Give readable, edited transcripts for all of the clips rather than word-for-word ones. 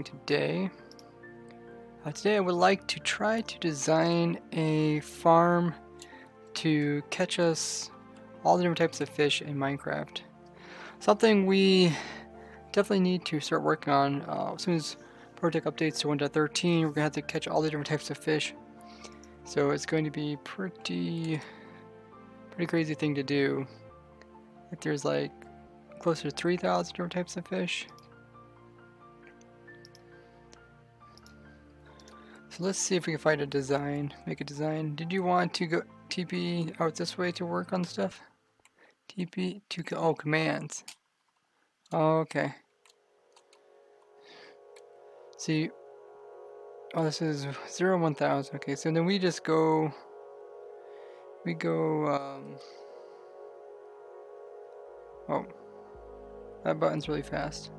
Today. Today I would like to try to design a farm to catch us all the different types of fish in Minecraft. Something we definitely need to start working on as soon as Protec updates to 1.13. We're going to have to catch all the different types of fish. So it's going to be pretty crazy thing to do. Like there's like closer to 3,000 different types of fish. So let's see if we can find a design, make a design. Did you want to go TP out this way to work on stuff? TP to, oh, commands. Oh, okay. See, oh, this is 0, 1000. Okay, so then we just go, oh, that button's really fast.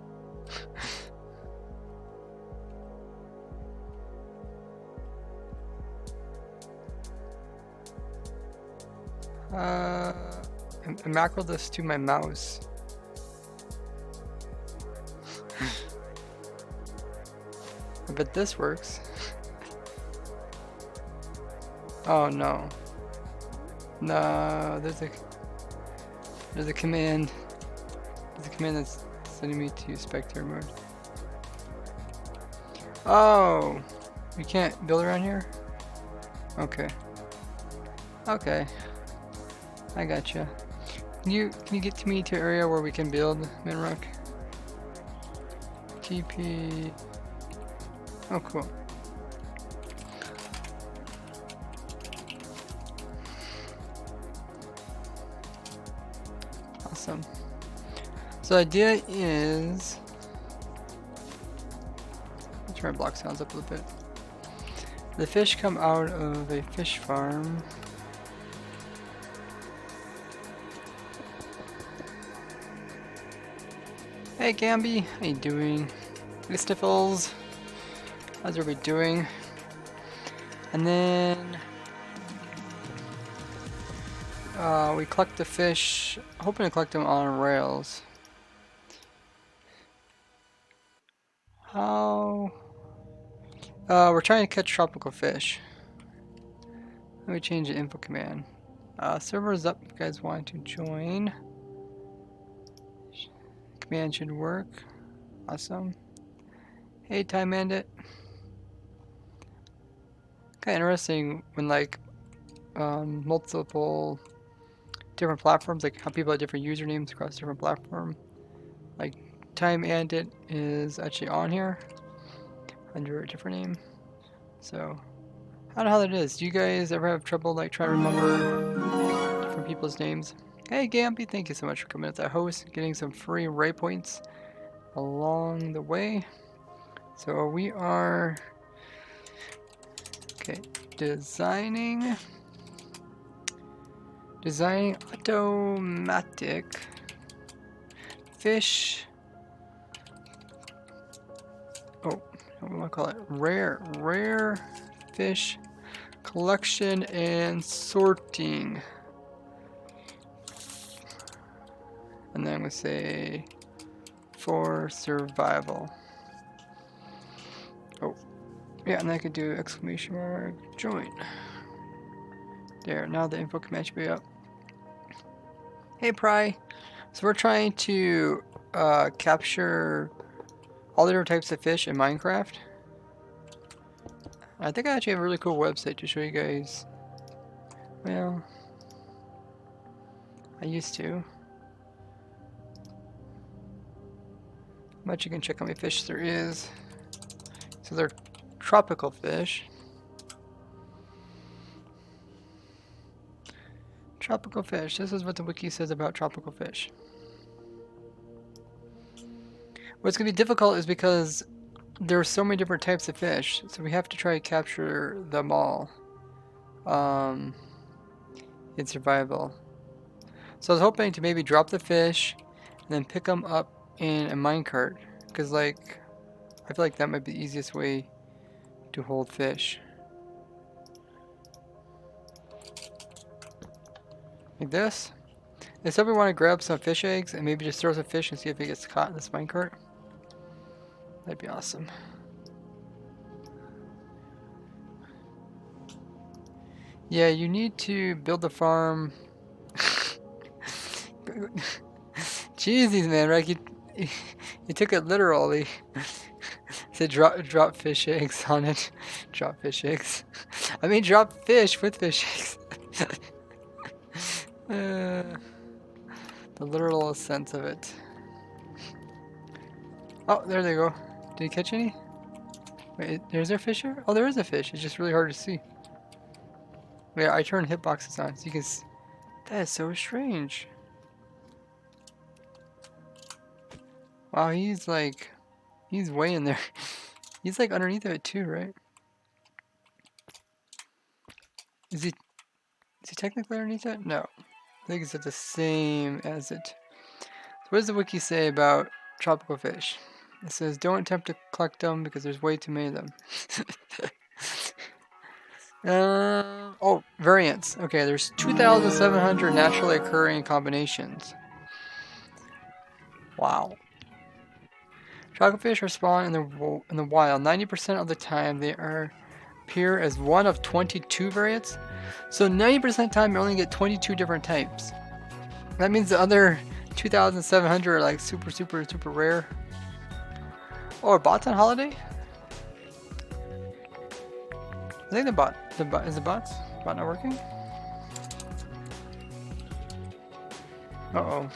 I macro this to my mouse. I bet this works. Oh no. No, there's a command. There's a command that's sending me to spectator mode. Oh, we can't build around here? Okay. Okay. I gotcha. Can you get to me to an area where we can build, Minrock? TP. Oh, cool. Awesome. So the idea is, let's turn our block sounds up a little bit. The fish come out of a fish farm. Hey Gamby, how you doing? Hey Sniffles, how's everybody doing? And then we collect the fish, hoping to collect them on rails. How? We're trying to catch tropical fish. Let me change the info command. Server's up if you guys want to join. Command should work. Awesome. Hey Time Bandit. Kinda interesting when like multiple different platforms, like how people have different usernames across different platforms. Like Time Bandit is actually on here under a different name. So I don't know how that is. Do you guys ever have trouble like trying to remember different people's names? Hey Gamby, thank you so much for coming as a host, getting some free ray points along the way. So we are designing automatic fish. Oh, what do I call it? Rare fish collection and sorting. And then I'm gonna say for survival. Oh, yeah, and I could do exclamation mark join. There, now the info command should be up. Hey Pry, so we're trying to capture all the different types of fish in Minecraft. I think I actually have a really cool website to show you guys. Well, I used to. But you can check how many fish there is. So they're tropical fish. Tropical fish. This is what the wiki says about tropical fish. What's going to be difficult is because there are so many different types of fish, so we have to try to capture them all in survival. So I was hoping to maybe drop the fish and then pick them up in a minecart, because like I feel like that might be the easiest way to hold fish. Like this. If somebody want to grab some fish eggs and maybe just throw some fish and see if it gets caught in this minecart. That'd be awesome. Yeah, you need to build the farm. Jeez, man, right? You took it literally. Said drop fish eggs on it. Drop fish eggs. I mean drop fish with fish eggs. The literal sense of it. Oh, there they go. Did you catch any? Wait, there's there a fish here? Oh, there is a fish. It's just really hard to see. Wait, I turned hitboxes on so you can see. That is so strange. Wow, he's like, he's way in there. He's like underneath of it too, right? Is he technically underneath it? No. I think it's at the same as it. So what does the wiki say about tropical fish? It says, don't attempt to collect them because there's way too many of them. Oh, variants. Okay, there's 2,700 naturally occurring combinations. Wow. Tropical fish are spawned in the wild. 90% of the time they appear as one of 22 variants. So 90% of the time you only get 22 different types. That means the other 2,700 are like super rare. Oh, are bots on holiday? I think is the bot not working? Uh-oh.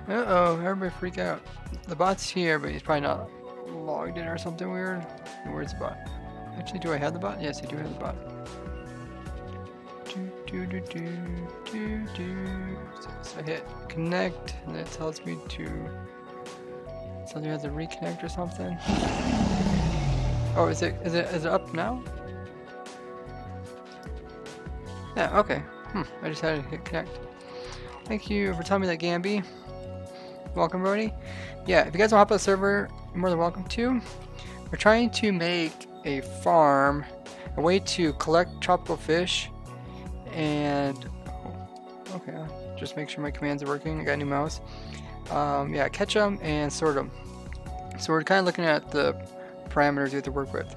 Uh-oh, everybody freak out. The bot's here, but he's probably not logged in or something weird. Where's the bot? Actually, do I have the bot? Yes, I do have the bot. So I hit connect, and it tells me to... Tells me I have to reconnect or something. Oh, is it up now? Yeah, okay. I just had to hit connect. Thank you for telling me that, Gamby. Welcome, Brody. Yeah, if you guys want to hop on the server, you're more than welcome to. We're trying to make a farm, a way to collect tropical fish, and okay, just make sure my commands are working. I got a new mouse. Yeah, catch them and sort them. So we're kind of looking at the parameters we have to work with.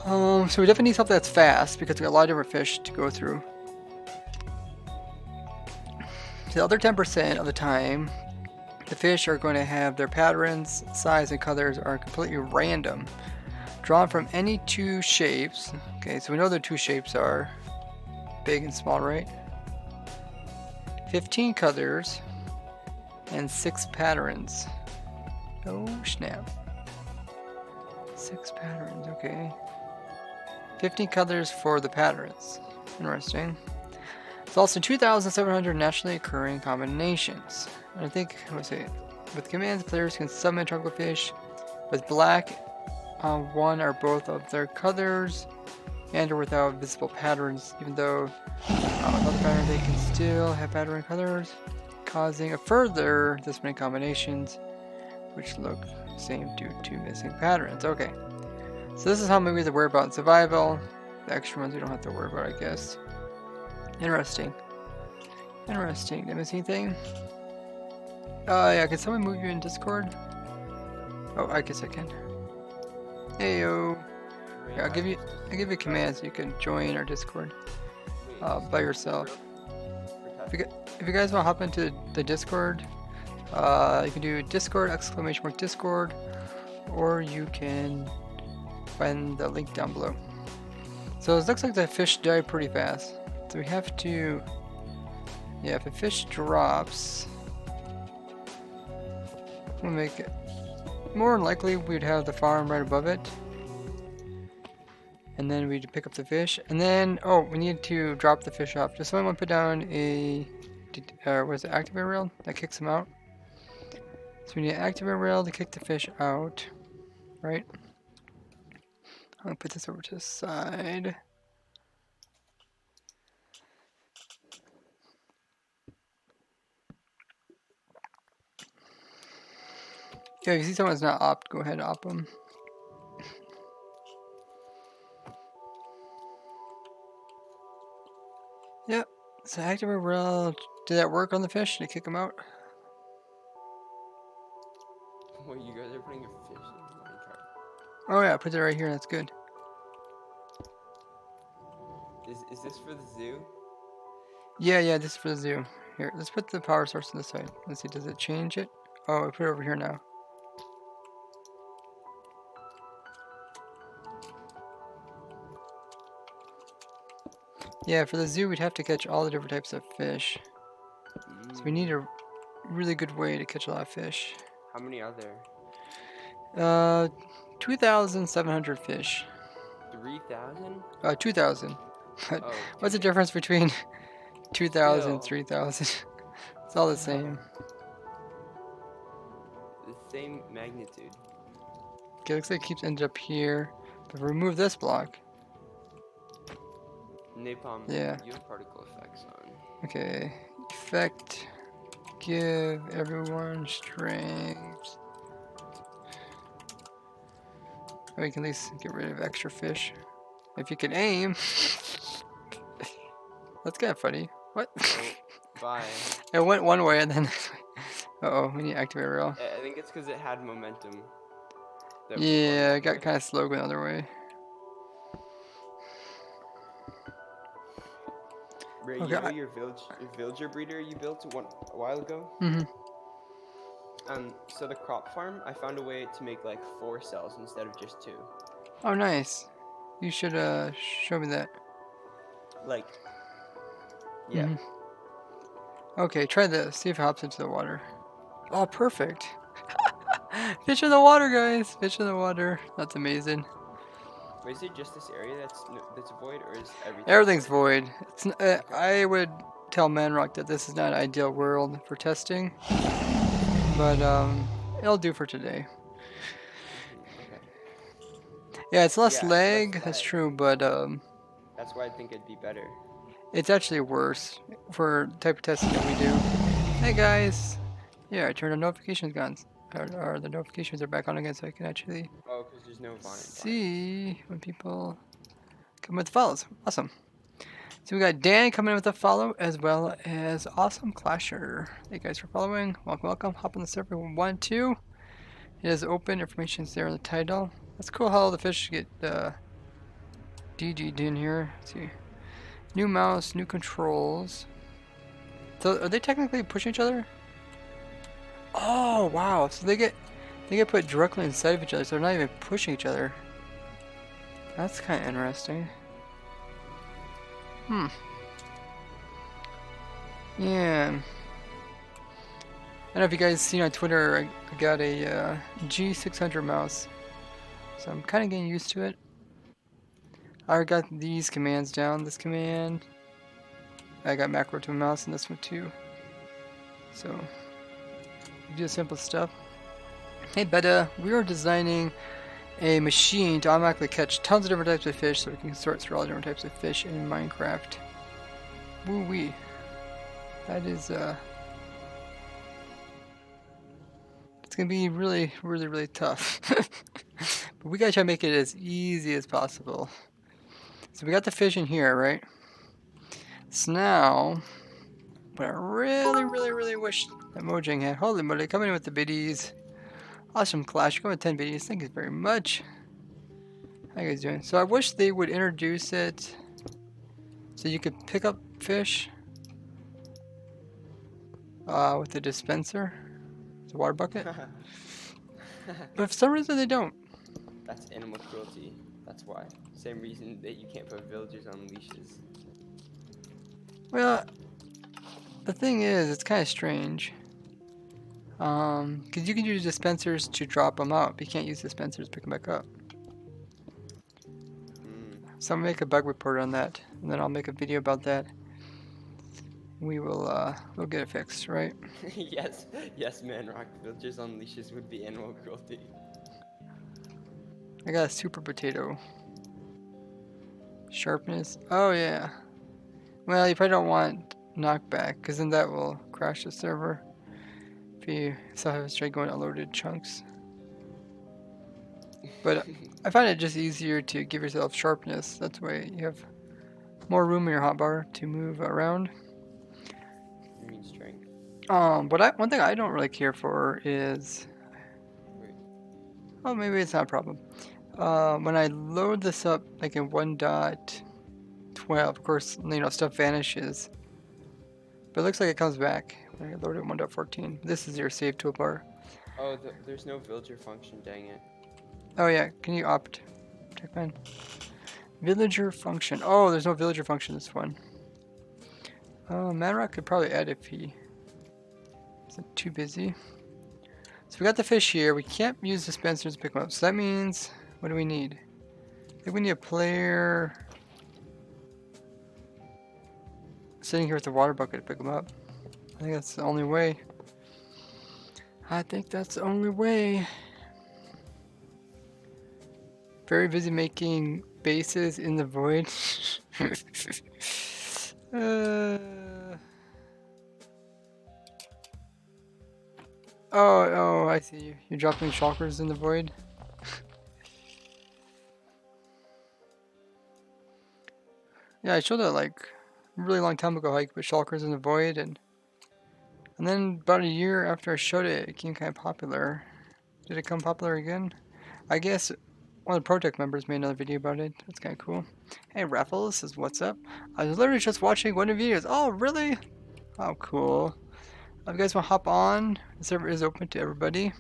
So we definitely need something that's fast because we got a lot of different fish to go through. So the other 10% of the time, the fish are going to have their patterns, size, and colors are completely random, drawn from any two shapes. Okay, so we know the two shapes are big and small, right? 15 colors and 6 patterns. Oh snap. 6 patterns, okay. 15 colors for the patterns. Interesting. It's also 2,700 naturally occurring combinations. And I think, let's see, with commands, players can summon tropical fish with black on one or both of their colors and or without visible patterns, even though with other patterns they can still have pattern colors, causing a further this many combinations which look the same due to missing patterns. Okay, so this is how many we have to worry about in survival. The extra ones we don't have to worry about, I guess. Interesting. Interesting. Did I miss anything? Yeah, can someone move you in Discord? Oh, I guess I can. Heyo. Yeah, I'll give you a command so you can join our Discord by yourself. If you guys want to hop into the Discord, you can do Discord !Discord, or you can find the link down below. So it looks like the fish die pretty fast. So we have to, yeah, if a fish drops, we'll make it. More than likely, we'd have the farm right above it. And then we'd pick up the fish. And then, oh, we need to drop the fish off. Just someone put down a, what is it, activate rail? That kicks them out. So we need an activate rail to kick the fish out, right? I'm gonna put this over to the side. Yeah, if you see someone's not opt, go ahead and opt them. Yep, so activate rail. Did that work on the fish? Did it kick them out? Well, you guys are putting a fish in Minecraft. Oh yeah, put it right here. That's good. Is this for the zoo? Yeah, this is for the zoo. Here, let's put the power source on this side. Let's see, does it change it? Oh, I put it over here now. Yeah, for the zoo, we'd have to catch all the different types of fish. So we need a really good way to catch a lot of fish. How many are there? 2,700 fish. 3,000? 2,000. Oh, What's the 2K. difference between 2,000 and Still, 3,000? It's all the same. the same magnitude. Okay, looks like it keeps ended up here. But if we remove this block. Napalm, Yeah. you have particle effects on. Okay. Effect. Give everyone strength. Oh, you can at least get rid of extra fish. If you can aim. That's kind of funny. What? Oh, bye. It went one way and then. Uh-oh, we need to activate rail. I think it's because it had momentum. Yeah, it got kind of slow going the other way. Ray, Okay, you know your villager breeder you built a while ago? Mm-hmm. So the crop farm, I found a way to make like 4 cells instead of just 2. Oh, nice. You should show me that. Like, yeah. Okay, try this. See if it hops into the water. Oh, perfect. Fish in the water, guys. Fish in the water. That's amazing. Wait, is it just this area that's void, or is everything? Everything's void. It's. I would tell Manrock that this is not an ideal world for testing, but it'll do for today. Okay. Yeah, it's less Yeah, lag. That's true, but that's why I think it'd be better. it's actually worse for the type of testing that we do. Hey guys. Yeah, I turned on notifications on. Or the notifications are back on again, so I can actually because there's no vine. see when people come with follows. Awesome. So we got Dan coming in with a follow, as well as Awesome Clasher. Thank you guys for following. Welcome. Hop on the server 1-2. It is open. Information's there in the title. That's cool how the fish get DG'd in here. Let's see. New mouse, new controls. So are they technically pushing each other? Oh wow! So they get put directly inside of each other, so they're not even pushing each other. That's kind of interesting. Yeah. I don't know if you guys seen on Twitter, I got a G600 mouse, so I'm kind of getting used to it. I already got these commands down. This command. I got macro to mouse and this one too. So you do the simple stuff. Hey Beta, we are designing a machine to automatically catch tons of different types of fish, so we can sort through all different types of fish in Minecraft. Woo wee. That is it's gonna be really, really, really tough. But we gotta try to make it as easy as possible. So we got the fish in here, right? So now, what I really, really, really wish that Mojang had. Holy moly, coming in with the biddies. Awesome Clash, going with 10 biddies. Thank you very much. How you guys doing? So I wish they would introduce it so you could pick up fish with the dispenser, the water bucket. But for some reason they don't. That's animal cruelty. That's why. Same reason that you can't put villagers on leashes. Well, the thing is, it's kind of strange. Because you can use dispensers to drop them out, but you can't use dispensers to pick them back up. So I'm gonna make a bug report on that, and then I'll make a video about that. We will, we'll get it fixed, right? yes, Manrock. Villagers on leashes would be animal cruelty. I got a super potato. Sharpness. Oh yeah. Well, you probably don't want knockback, because then that will crash the server. If you still have a straight going unloaded chunks. But I find it just easier to give yourself sharpness. That's why you have more room in your hotbar to move around. You mean strength? But one thing I don't really care for is Oh, maybe it's not a problem. When I load this up like in 1.12, of course, stuff vanishes. But it looks like it comes back when I load it in 1.14. This is your save toolbar. Oh, there's no villager function, dang it. Oh yeah, can you opt? Checkman. Villager function. Oh, there's no villager function this one. Manrock could probably add if he isn't too busy. So we got the fish here. We can't use dispensers to pick them up. So that means, what do we need? I think we need a player sitting here with the water bucket to pick them up. I think that's the only way. I think that's the only way. Very busy making bases in the void. Oh, I see you. You're dropping shulkers in the void. Yeah, I showed that like a really long time ago how you could put shulkers in the void, and then about a year after I showed it, it became kind of popular. Did it become popular again? I guess one of the Protect members made another video about it. That's kind of cool. Hey, Raffles says, what's up? I was literally just watching one of your videos. Oh, really? Oh, cool. If you guys want to hop on, the server is open to everybody.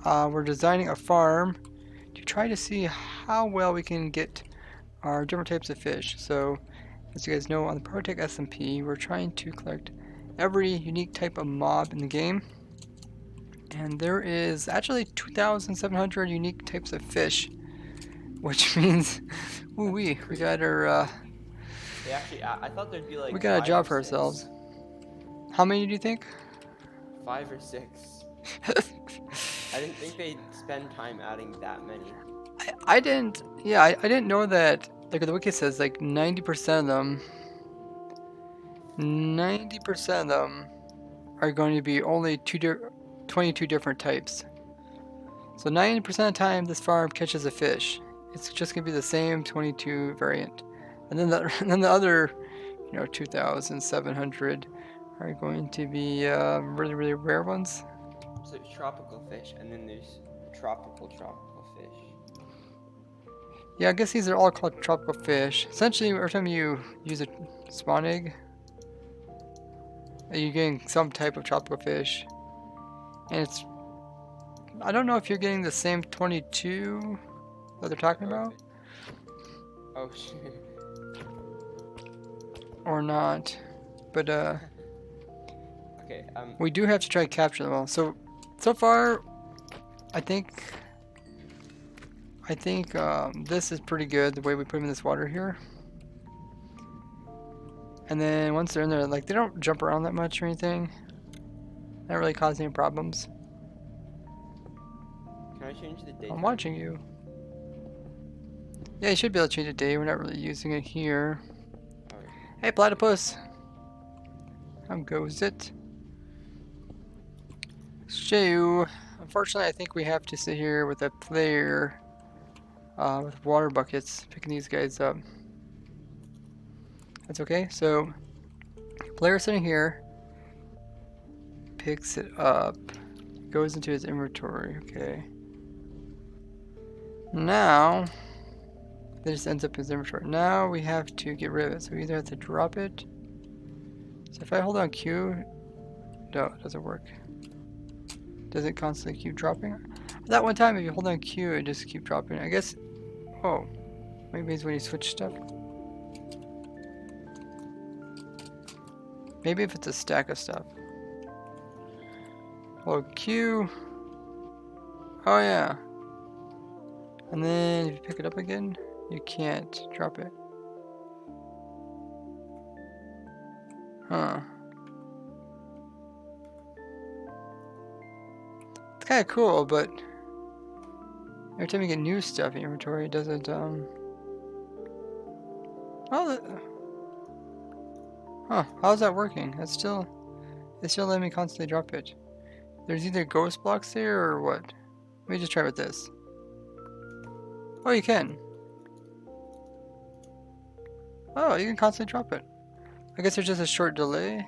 We're designing a farm to try to see how well we can get our different types of fish. So, as you guys know, on the Protect SMP, we're trying to collect every unique type of mob in the game. And there is actually 2,700 unique types of fish, which means, ooh we got our, Yeah, actually, I thought there'd be like we got a 5 job or for 6. ourselves. How many do you think? 5 or 6. I didn't think they'd spend time adding that many. I didn't, yeah, I didn't know that, like the wiki says, like 90% of them, 90% of them are going to be only 22 different types. So 90% of the time this farm catches a fish. It's just going to be the same 22 variant. And then the other, 2,700 are going to be really, really rare ones. So there's tropical fish, and then there's tropical fish. Yeah, I guess these are all called tropical fish. Essentially, every time you use a spawn egg, you're getting some type of tropical fish. And it's, I don't know if you're getting the same 22 that they're talking about. Oh shit. Or not. But Okay, we do have to try to capture them all. So far, I think this is pretty good, the way we put them in this water here. And then once they're in there, like, they don't jump around that much or anything. Not really cause any problems. Can I change the date? I'm watching you. Yeah, you should be able to change the day. We're not really using it here. Right. Hey, Platypus! How goes it? So, unfortunately, I think we have to sit here with a player with water buckets picking these guys up. That's okay. So, player sitting here picks it up, goes into his inventory. Okay. Now, this ends up in his inventory. Now we have to get rid of it. So we either have to drop it. So if I hold on Q, no, it doesn't work. Does it constantly keep dropping? That one time, if you hold on Q, it just keep dropping. I guess. Oh, maybe it's when you switch stuff. Maybe if it's a stack of stuff. Hold Q. Oh yeah. And then if you pick it up again, you can't drop it. Huh. It's kind of cool, but every time you get new stuff in your inventory, it doesn't, Huh, how's that working? It's still letting me constantly drop it. There's either ghost blocks there or what? Let me just try with this. Oh, you can. Oh, you can constantly drop it. I guess there's just a short delay.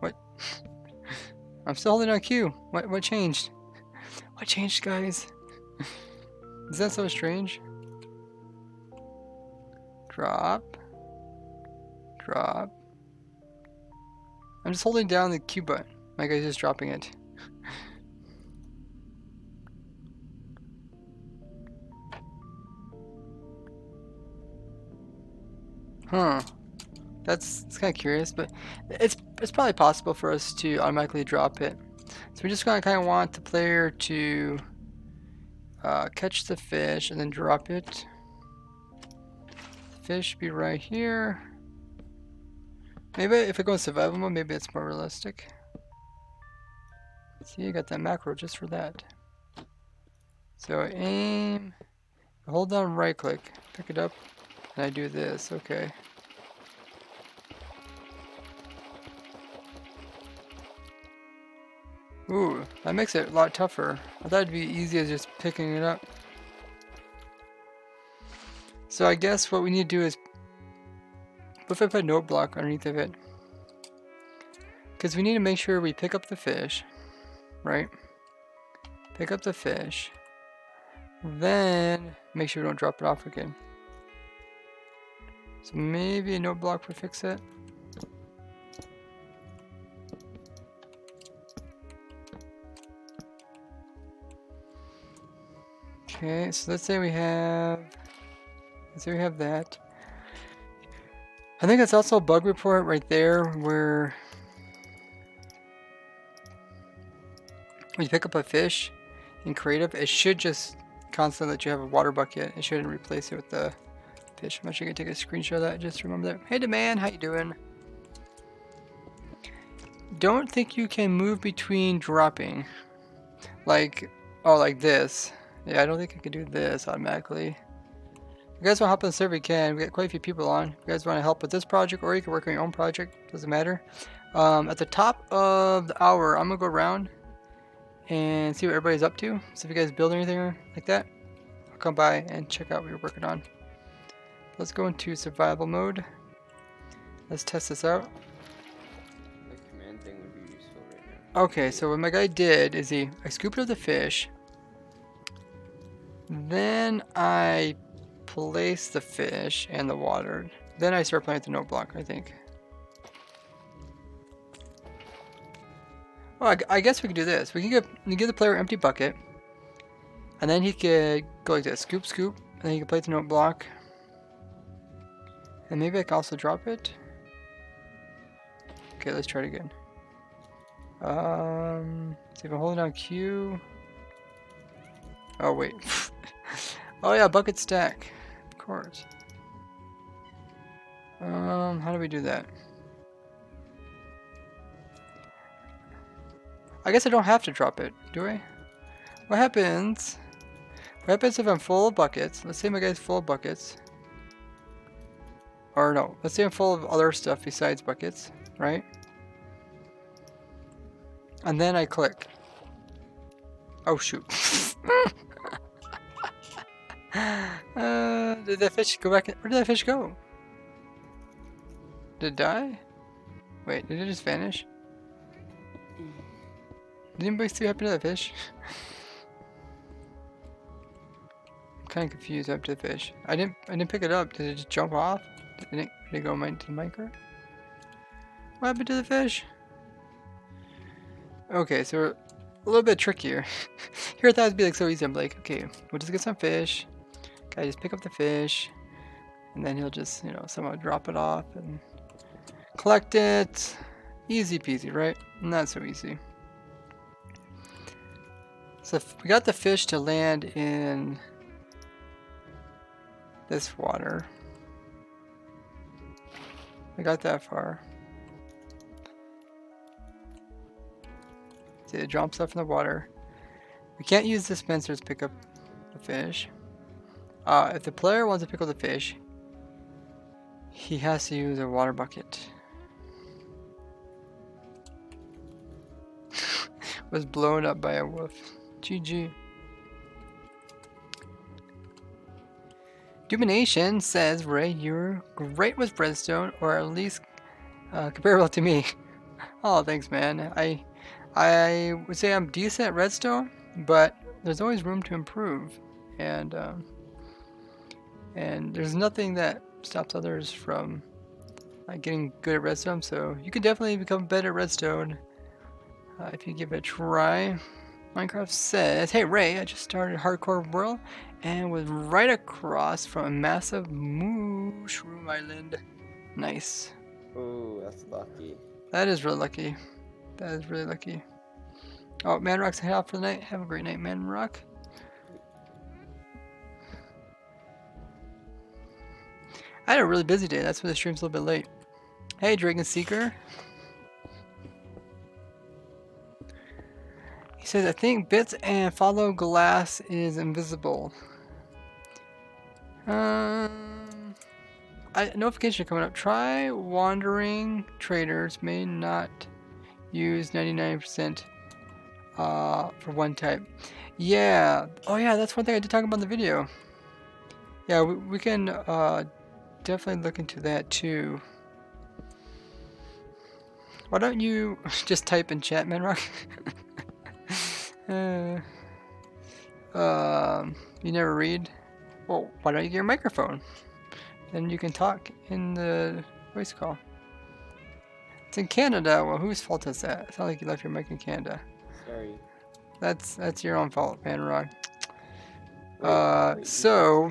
What? I'm still holding on Q. What changed? What changed, guys? Is that so strange? Drop. Drop. I'm just holding down the Q button. My guy's just dropping it. Huh. That's kind of curious, but it's probably possible for us to automatically drop it. So we're just gonna kind of want the player to catch the fish and then drop it. The fish be right here. Maybe if I go in survival mode, maybe it's more realistic. See, I got that macro just for that. So aim, hold down right click, pick it up, and I do this. Okay. Ooh, that makes it a lot tougher. I thought it'd be easy as just picking it up. So I guess what we need to do is, what if I put a note block underneath of it? Because we need to make sure we pick up the fish, right? Pick up the fish. Then make sure we don't drop it off again. So maybe a note block would fix it. Okay, so let's say we have that. I think that's also a bug report right there where when you pick up a fish in creative, it should just constantly let you have a water bucket. It shouldn't replace it with the fish. I'm actually gonna take a screenshot of that. Just remember that. Hey, Demand, how you doing? Don't think you can move between dropping, like this. Yeah, I don't think I can do this automatically. If you guys want to hop on the server, you can. We got quite a few people on. If you guys want to help with this project, or you can work on your own project, doesn't matter. At the top of the hour, I'm gonna go around and see what everybody's up to. So if you guys build anything like that, I'll come by and check out what you're working on. Let's go into survival mode. Let's test this out. The command thing would be useful right now. Okay, so what my guy did is I scooped up the fish. Then I placed the fish and the water. Then I start playing with the note block, I think. Well, I guess we could do this. We can give the player an empty bucket. And then he could go like this, scoop, scoop. And then he can play with the note block. And maybe I can also drop it. Okay, let's try it again. See if I'm holding down Q. Oh, wait. Oh yeah, bucket stack. Of course. How do we do that? I guess I don't have to drop it, do I? What happens if I'm full of buckets? Let's say my guy's full of buckets. Or no, let's say I'm full of other stuff besides buckets, right? And then I click. Oh shoot. Did that fish go back? Where did that fish go? Did it die? Wait, did it just vanish? Did anybody see what happened to that fish? I'm kind of confused after the fish. I didn't pick it up. Did it just jump off? Did it go into the micro? What happened to the fish? Okay, so we're a little bit trickier. Here I thought it'd be like so easy. I'm like, okay, we'll just get some fish. Guy just pick up the fish, and then he'll just, you know, somehow drop it off and collect it. Easy peasy, right? Not so easy. So we got the fish to land in this water. We got that far. See, it drops stuff in the water. We can't use dispensers to pick up the fish. If the player wants to pick up the fish, he has to use a water bucket. Was blown up by a wolf. GG. Domination says, Ray, you're great with redstone, or at least comparable to me. Oh, thanks, man. I would say I'm decent at redstone, but there's always room to improve, and there's nothing that stops others from getting good at redstone. So you can definitely become better at redstone if you give it a try. Minecraft says, "Hey Ray, I just started Hardcore World and was right across from a massive mushroom island." Nice. Ooh, that's lucky. That is really lucky. That is really lucky. Oh, Manrock's head out for the night. Have a great night, Manrock. I had a really busy day. That's why the stream's a little bit late. Hey, Dragon Seeker. He says, "I think bits and follow glass is invisible." Notification coming up. Try wandering traders may not use 99% for one type. Yeah. Oh yeah, that's one thing I did talk about in the video. Yeah, we can definitely look into that too. Why don't you just type in chat, Manrock? You never read? Well, why don't you get your microphone? Then you can talk in the voice call. It's in Canada. Well, whose fault is that? It's not like you left your mic in Canada. Sorry. That's your own fault, Manrock. Wait, so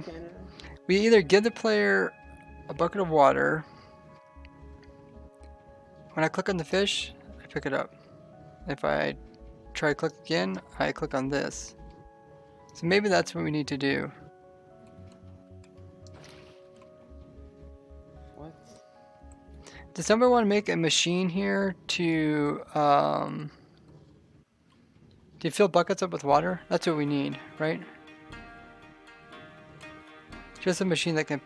we either give the player a bucket of water. When I click on the fish, I pick it up. If I try to click again, I click on this. So maybe that's what we need to do. What? Does somebody want to make a machine here to do you fill buckets up with water? That's what we need, right? Just a machine that can,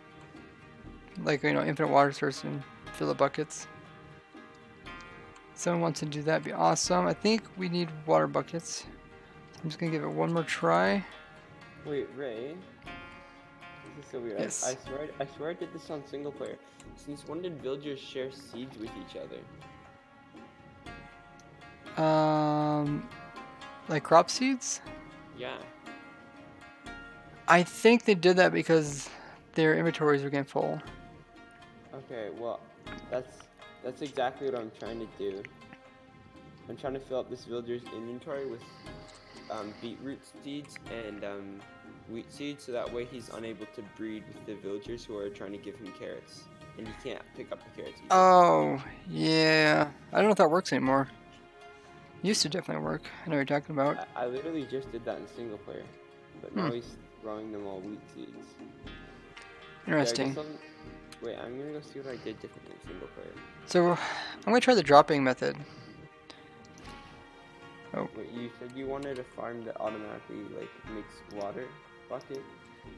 like, you know, infinite water source and fill the buckets. Someone wants to do that, be awesome. I think we need water buckets. I'm just gonna give it one more try. Wait, Ray. This is so weird. Yes. I swear I did this on single player. Since when did villagers share seeds with each other? Like crop seeds? Yeah. I think they did that because their inventories were getting full. Okay, well, that's exactly what I'm trying to do. I'm trying to fill up this villager's inventory with beetroot seeds and wheat seeds, so that way he's unable to breed with the villagers who are trying to give him carrots, and he can't pick up the carrots either. Oh, yeah. I don't know if that works anymore. Used to definitely work. I know what you're talking about. I literally just did that in single player, but now he's throwing them all wheat seeds. Interesting. Wait, I'm gonna go see what I did differently in single player. So, I'm gonna try the dropping method. Oh. Wait, you said you wanted a farm that automatically, like, makes water bucket?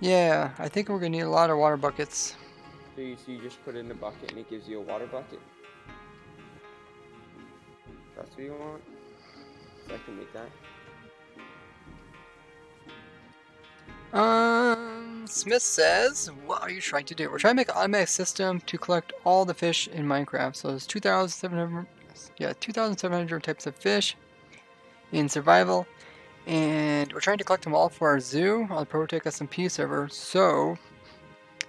Yeah, I think we're gonna need a lot of water buckets. So you just put it in a bucket and it gives you a water bucket? That's what you want? So I can make that? Smith says, what are you trying to do? We're trying to make an automatic system to collect all the fish in Minecraft. So there's 2,700 types of fish in survival. And we're trying to collect them all for our zoo on the Probotech SMP server. So,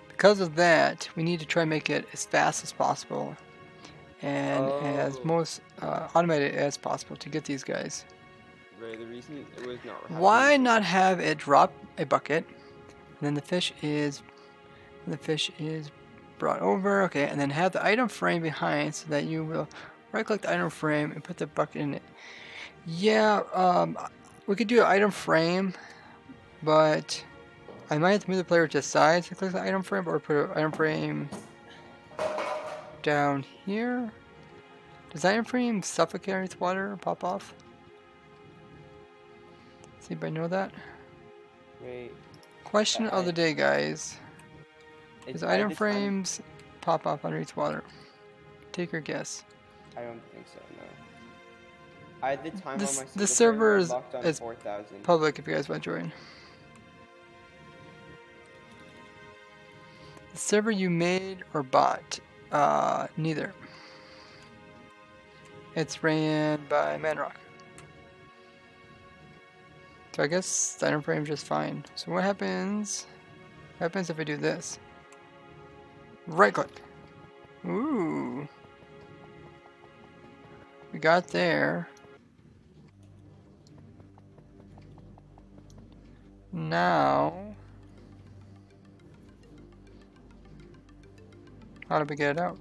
because of that, we need to try and make it as fast as possible. And as most automated as possible to get these guys. Right, the reason it was not Why not have it drop a bucket, and then the fish is brought over, okay, and then have the item frame behind so that you will right-click the item frame and put the bucket in it. Yeah, we could do an item frame, but I might have to move the player to the side to click the item frame, or put an item frame down here. Does the item frame suffocate underneath water or pop off? Does anybody know that? Wait. Question of the day, guys. Does item frames pop off underneath water? Take your guess. I don't think so, no. I had the time on my the server is locked on 4,000. Public if you guys want to join. The server you made or bought? Neither. It's ran by Manrock. So I guess the item frame is just fine. So what happens? What happens if I do this? Right click. Ooh. We got there. Now, how do we get it out?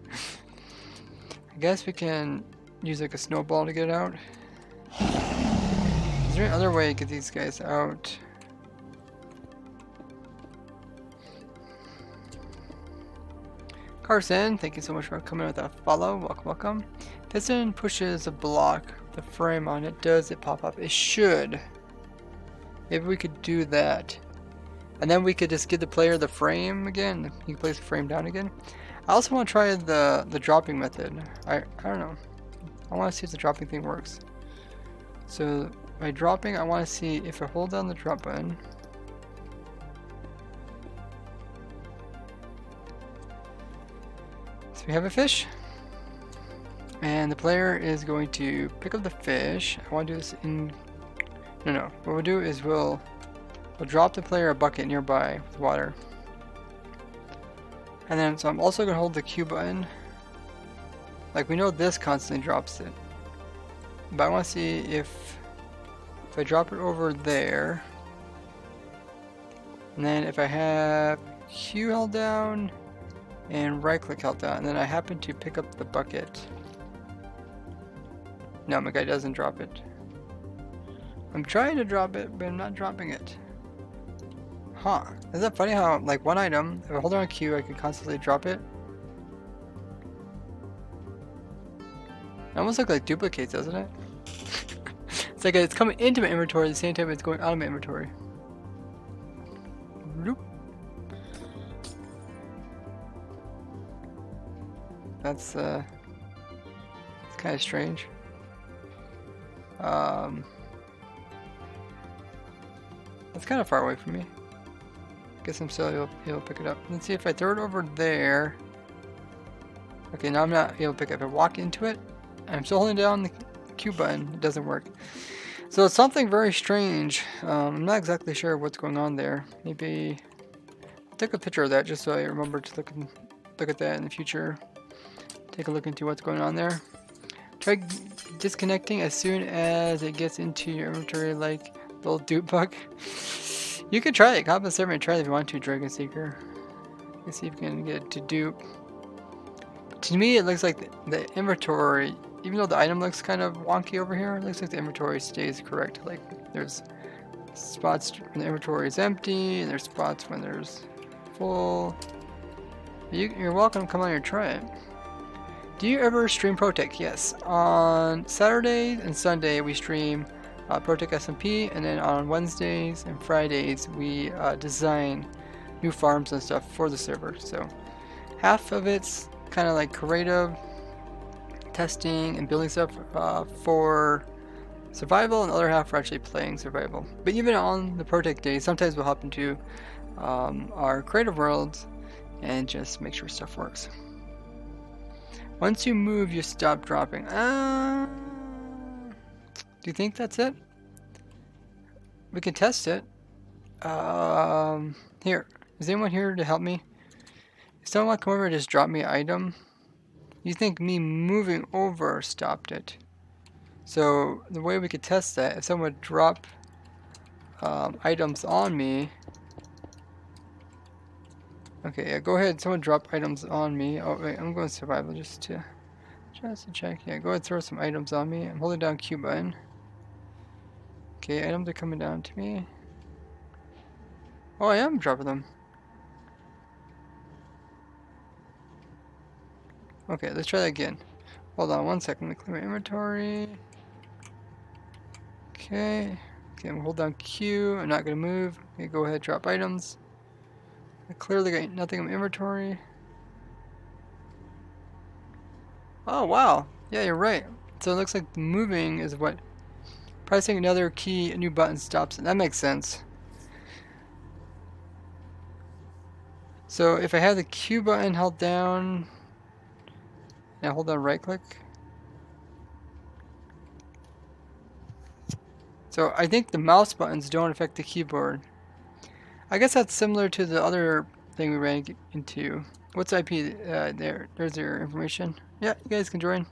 I guess we can use like a snowball to get it out. Is there any other way to get these guys out? Carson, thank you so much for coming with a follow. Welcome, welcome. Piston pushes a block. The frame on it. Does it pop up? It should. Maybe we could do that. And then we could just give the player the frame again. He can place the frame down again. I also want to try the dropping method. I don't know. I want to see if the dropping thing works. So by dropping, I want to see if I hold down the drop button. So we have a fish. And the player is going to pick up the fish. I want to do this in... No. What we'll do is we'll drop the player a bucket nearby with water. And then, so I'm also going to hold the Q button. Like, we know this constantly drops it. But I want to see if I drop it over there. And then if I have Q held down and right click held down, and then I happen to pick up the bucket. No, my guy doesn't drop it. I'm trying to drop it, but I'm not dropping it. Huh. Isn't that funny how, like, one item, if I hold down Q, I can constantly drop it? It almost looks like duplicates, doesn't it? It's like it's coming into my inventory at the same time it's going out of my inventory. Bloop. That's it's kind of strange. That's kind of far away from me. Guess I'm still able to pick it up. Let's see if I throw it over there. Okay, now I'm not able to pick it up. If I walk into it, I'm still holding down the Q button. It doesn't work. So it's something very strange. I'm not exactly sure what's going on there. Maybe I'll take a picture of that just so I remember to look at that in the future. Take a look into what's going on there. Try disconnecting as soon as it gets into your inventory, like little dupe bug. You could try it. Hop on the server and try it if you want to, Dragon Seeker. Let's see if you can get it to dupe. But to me, it looks like the inventory, even though the item looks kind of wonky over here, it looks like the inventory stays correct. Like there's spots when the inventory is empty, and there's spots when there's full. You're welcome to come on here and try it. Do you ever stream ProTech? Yes. On Saturday and Sunday we stream ProTech SMP, and then on Wednesdays and Fridays we design new farms and stuff for the server. So half of it's kind of like creative testing and building stuff for survival, and the other half for actually playing survival. But even on the ProTech days, sometimes we'll hop into our creative worlds and just make sure stuff works. Once you move, you stop dropping. Do you think that's it? We can test it. Here. Is anyone here to help me? If someone come over and just drop me an item, you think me moving over stopped it. So the way we could test that, if someone would drop items on me. Okay, yeah, go ahead. Someone drop items on me. Oh wait, I'm going survival just to check. Yeah, go ahead and throw some items on me. I'm holding down Q button. Okay, items are coming down to me. Oh, I am dropping them. Okay, let's try that again. Hold on one second. Let me clear my inventory. Okay, I'm gonna hold down Q. I'm not gonna move. Okay, go ahead, drop items. I clearly got nothing in my inventory. Oh wow, yeah, you're right. So it looks like moving is what pressing another key, a new button stops it. That makes sense. So if I have the Q button held down and I hold down right click. So I think the mouse buttons don't affect the keyboard. I guess that's similar to the other thing we ran into. What's IP there? There's your information. Yeah, you guys can join.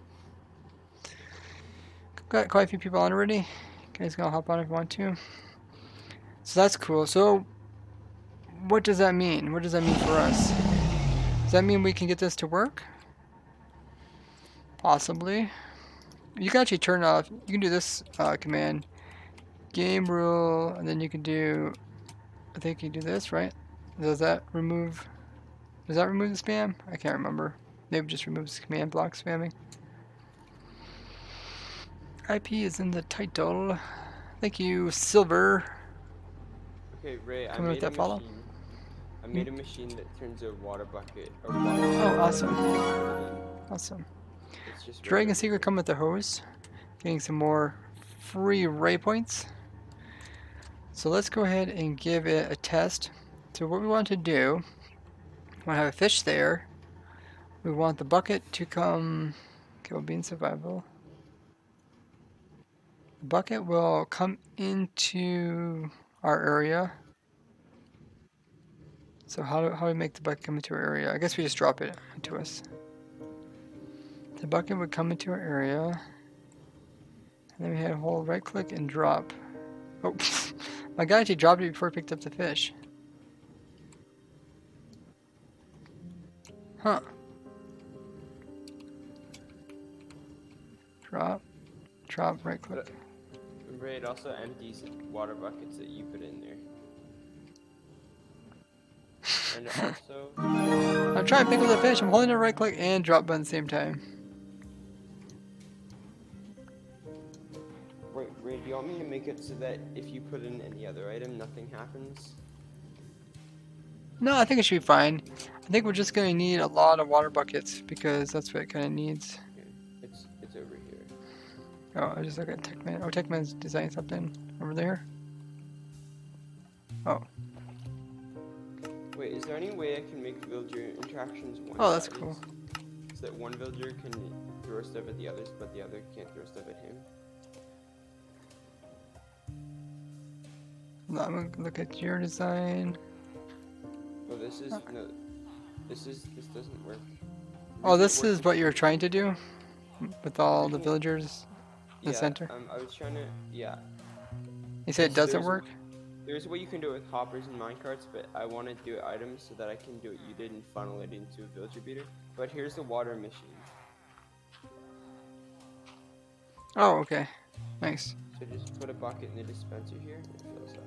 Got quite a few people on already. You guys gonna hop on if you want to. So that's cool. So what does that mean? What does that mean for us? Does that mean we can get this to work? Possibly. You can actually turn off. You can do this command. Game rule, and then you can do. I think you do this, right? Does that remove? Does that remove the spam? I can't remember. Maybe it just removes command block spamming. IP is in the title. Thank you, Silver. Okay, Ray, Coming with that follow? I made a machine that turns a water bucket. Or water Oh, awesome. bucket. Awesome. It's just right Dragon over Seeker here. come with the hose. Getting some more free ray points. So let's go ahead and give it a test. So what we want to do, we want to have a fish there. We want the bucket to come, okay, we'll be in survival. The bucket will come into our area. So how do we make the bucket come into our area? I guess we just drop it into us. The bucket would come into our area. And then we had a whole right click and drop. Oh, my guy actually dropped it before he picked up the fish. Huh. Drop, drop, right click. Ray, it also empties water buckets that you put in there. And also... I'm trying to pick up the fish. I'm holding it right click and drop button at the same time. Wait, Ray, do you want me to make it so that if you put in any other item, nothing happens? No, I think it should be fine. I think we're just going to need a lot of water buckets because that's what it kind of needs. Okay, it's over here. Oh, I just look at Techman. Oh, Techman's designing something over there. Oh. Wait, is there any way I can make villager interactions one-sided? Oh, that's cool. So that one villager can throw stuff at the others, but the other can't throw stuff at him? No, I'm going to look at your design. Oh, this is... No. This doesn't work. Oh, this is what you're trying to do? With all the villagers in the center? I was trying to... Yeah. You said it doesn't There's a- work? There's a way you can do it with hoppers and minecarts, but I want to do items so that I can do what you did and funnel it into a villager beater. But here's the water machine. Oh, okay. Nice. So just put a bucket in the dispenser here and it fills up.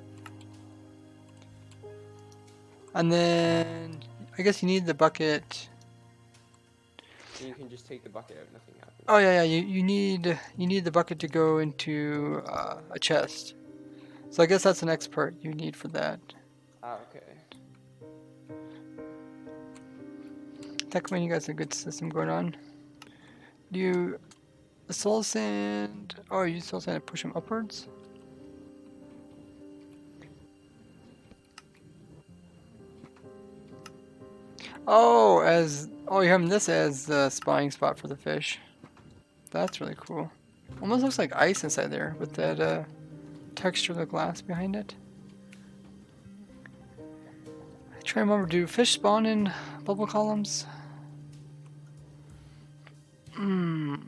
And then I guess you need the bucket. And you can just take the bucket out, nothing happens. Oh yeah, yeah. You need the bucket to go into a chest. So I guess that's the next part you need for that. Ah, okay. Techman, you guys have a good system going on. Do you soul sand? Oh, you soul sand to push them upwards. Oh, you're having this as the spawning spot for the fish. That's really cool. Almost looks like ice inside there with that texture of the glass behind it. I try to remember, do fish spawn in bubble columns? I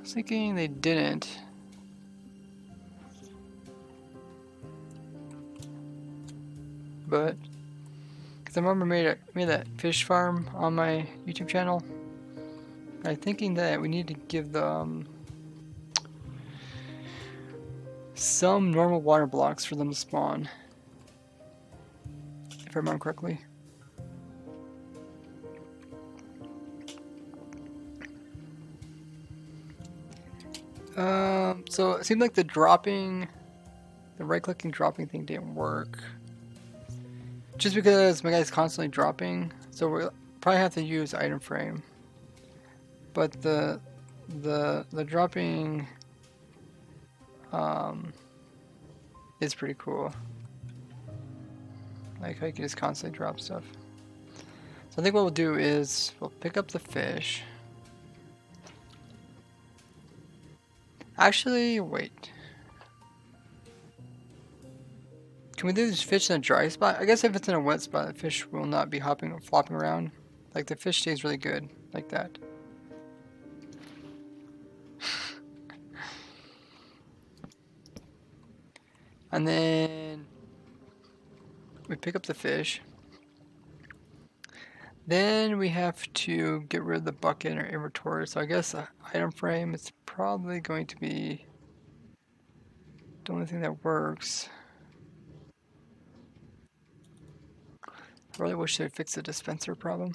was thinking they didn't. But because I remember made that fish farm on my YouTube channel. I'm thinking that we need to give them some normal water blocks for them to spawn, if I remember correctly. So it seemed like the right-clicking dropping thing didn't work. Just because my guy's constantly dropping, so we'll probably have to use item frame. But the dropping is pretty cool. Like how you can just constantly drop stuff. So I think what we'll do is we'll pick up the fish. Actually, wait. Can we do this fish in a dry spot? I guess if it's in a wet spot, the fish will not be hopping or flopping around. Like the fish stays really good, like that. And then we pick up the fish. Then we have to get rid of the bucket in our inventory. So I guess the item frame is probably going to be the only thing that works. I really wish they'd fix the dispenser problem.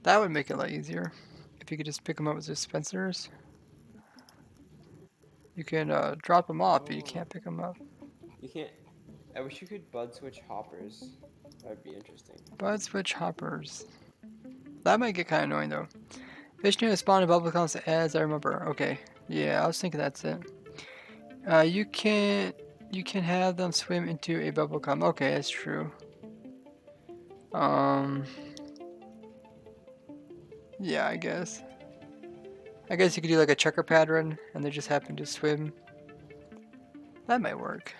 That would make it a lot easier. If you could just pick them up with dispensers. You can drop them off, but you can't pick them up. You can't. I wish you could bud switch hoppers. That would be interesting. Bud switch hoppers. That might get kind of annoying though. Fish near the spawn of bubble counts as I remember. Okay. Yeah, I was thinking that's it. You can have them swim into a bubble cum. Okay, that's true. Yeah, I guess. I guess you could do like a checker pattern and they just happen to swim. That might work.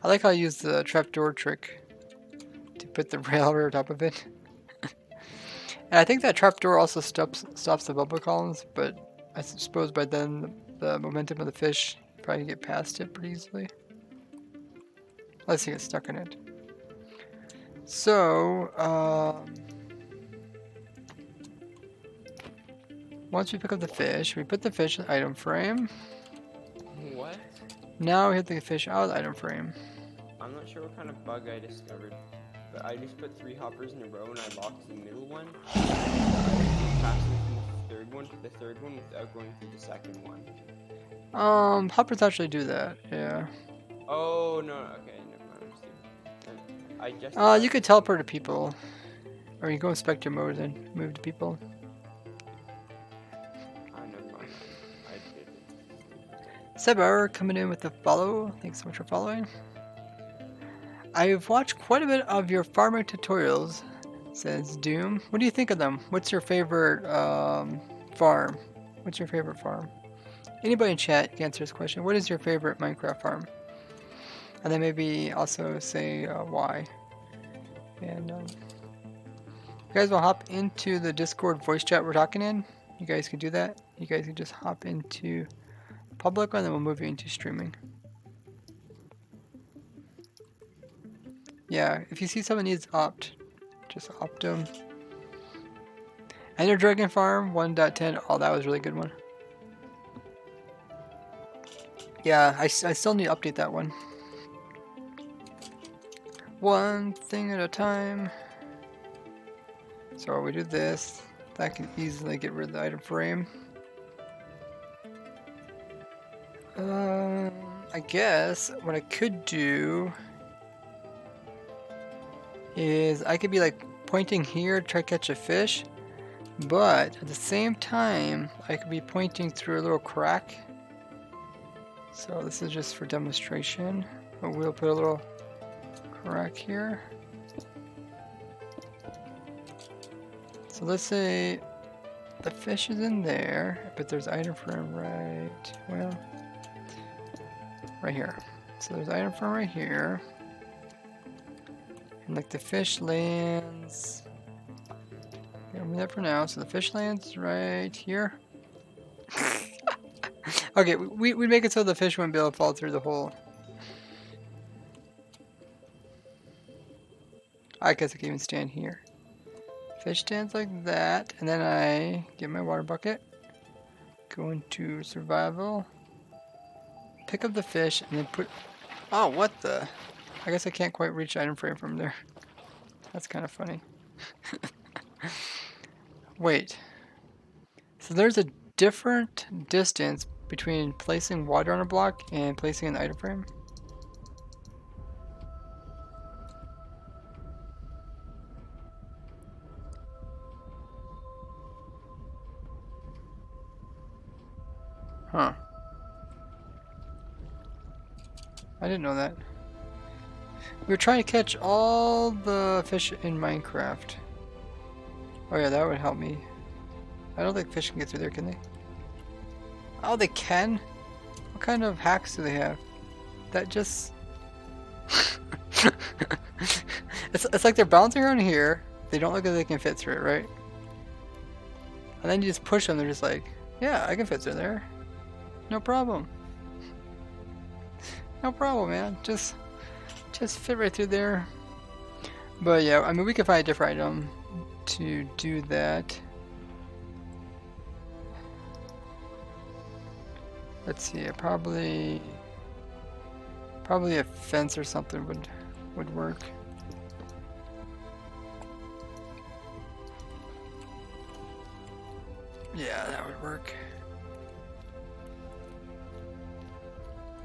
I like how I use the trapdoor trick to put the rail over top of it. And I think that trapdoor also stops the bubble columns, but I suppose by then the momentum of the fish probably get past it pretty easily. Unless you get stuck in it. So, once we pick up the fish, we put the fish in the item frame. What? Now we hit the fish out of the item frame. I'm not sure what kind of bug I discovered, but I just put 3 hoppers in a row and I locked the middle one. Passing from the third one without going through the second one. Hoppers actually do that, yeah. Oh no, okay, never mind. I just. You could teleport to people, or you go in spectre mode and move to people. Never mind. I didn't. Sebar coming in with the follow. Thanks so much for following. I've watched quite a bit of your farming tutorials, says Doom. What do you think of them? What's your favorite farm? What's your favorite farm? Anybody in chat can answer this question. What is your favorite Minecraft farm? And then maybe also say why. And you guys will hop into the Discord voice chat we're talking in. You guys can do that. You guys can just hop into public and then we'll move you into streaming. Yeah, if you see someone needs opt, just opt them. Ender Dragon Farm 1.10. Oh, that was a really good one. Yeah, I still need to update that one. One thing at a time. So we do this. That can easily get rid of the item frame. I guess what I could do is I could be like pointing here to try to catch a fish, but at the same time I could be pointing through a little crack. So this is just for demonstration, but we'll put a little crack here. So let's say the fish is in there, but there's item frame right here. So there's item frame right here. And like the fish lands, remember that for now. So the fish lands right here. Okay, we make it so the fish wouldn't be able to fall through the hole. I guess I can even stand here. Fish stands like that, and then I get my water bucket, go into survival, pick up the fish, and then put. Oh, what the? I guess I can't quite reach item frame from there. That's kind of funny. Wait. So there's a different distance between placing water on a block and placing an item frame? Huh. I didn't know that. We were trying to catch all the fish in Minecraft. Oh yeah, that would help me. I don't think fish can get through there, can they? Oh, they can? What kind of hacks do they have? That just... it's like they're bouncing around here. They don't look like they can fit through it, right? And then you just push them, they're just like, yeah, I can fit through there. No problem. No problem, man. Just fit right through there. But yeah, I mean, we can find a different item to do that. Let's see, probably a fence or something would work. Yeah, that would work.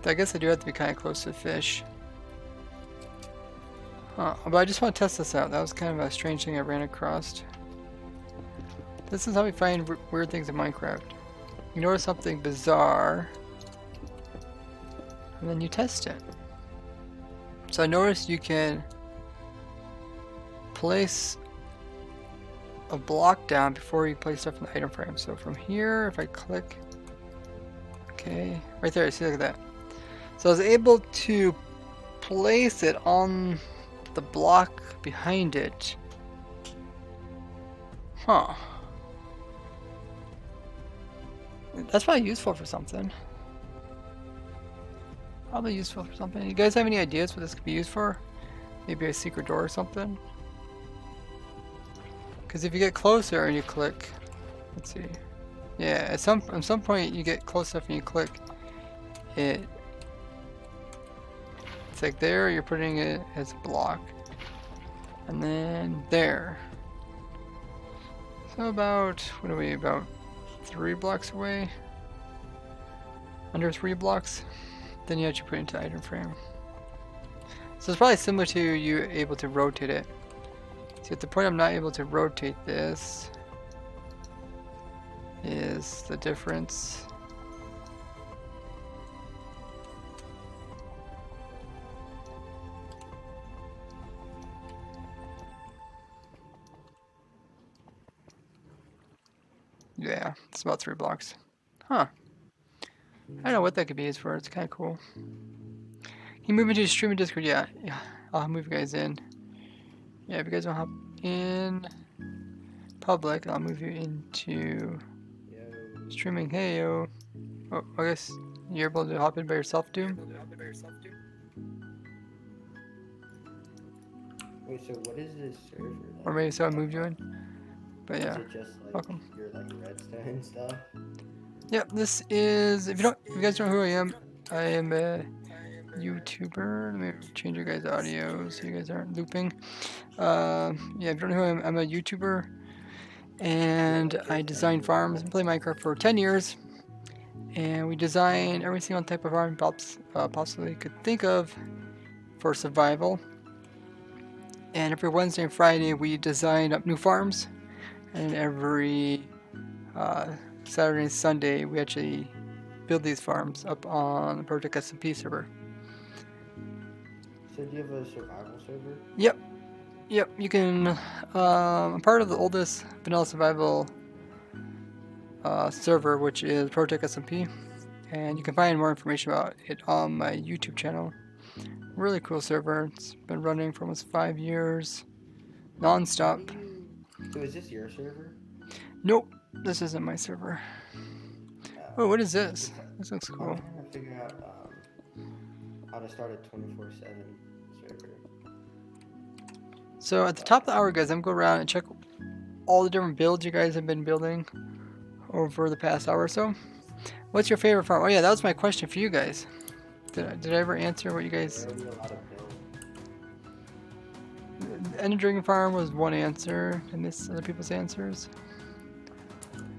I guess I do have to be kind of close to the fish. Huh, but I just want to test this out. That was kind of a strange thing I ran across. This is how we find weird things in Minecraft. You notice something bizarre, and then you test it. So I noticed you can place a block down before you place stuff in the item frame. So from here, if I click, okay, right there, see, look at that. So I was able to place it on the block behind it. Huh. That's probably useful for something. Probably useful for something. You guys have any ideas what this could be used for? Maybe a secret door or something? Because if you get closer and you click, let's see. Yeah, at some point you get close enough and you click it. It's like there, you're putting it as a block. And then there. So about, what are we, about 3 blocks away? Under 3 blocks? Then you actually put it into the item frame. So it's probably similar to you able to rotate it. See, at the point I'm not able to rotate this is the difference. Yeah, it's about 3 blocks. Huh. I don't know what that could be used for. It's kind of cool. Can you move into streaming Discord? Yeah, I'll move you guys in. Yeah, if you guys don't hop in public, I'll move you into streaming. Hey, yo. Oh, I guess you're able to hop in by yourself, Doom? Wait, so what is this server? Or maybe someone moved you in. But yeah, Is it just like welcome. your like redstone stuff? Yep, this is, if you guys don't know who I am a YouTuber. Let me change your guys' audio so you guys aren't looping. Yeah, if you don't know who I am, I'm a YouTuber and I design farms and play Minecraft for 10 years. And we design every single type of farm possibly you could think of for survival. And every Wednesday and Friday we design up new farms. And every Saturday and Sunday we actually build these farms up on the Project SMP server. So do you have a survival server? Yep, you can, I'm part of the oldest vanilla survival server, which is Project SMP, and you can find more information about it on my YouTube channel. Really cool server. It's been running for almost 5 years, non-stop. So is this your server? Nope, this isn't my server. Oh, what is this? This looks cool. I'm trying to figure out how to start a 24/7 server. So at the top of the hour, guys, I'm going to go around and check all the different builds you guys have been building over the past hour or so. What's your favorite farm? Oh yeah, that was my question for you guys. Did I ever answer what you guys... Where are we allowed to build? Ender Dragon Farm was one answer. I missed other people's answers.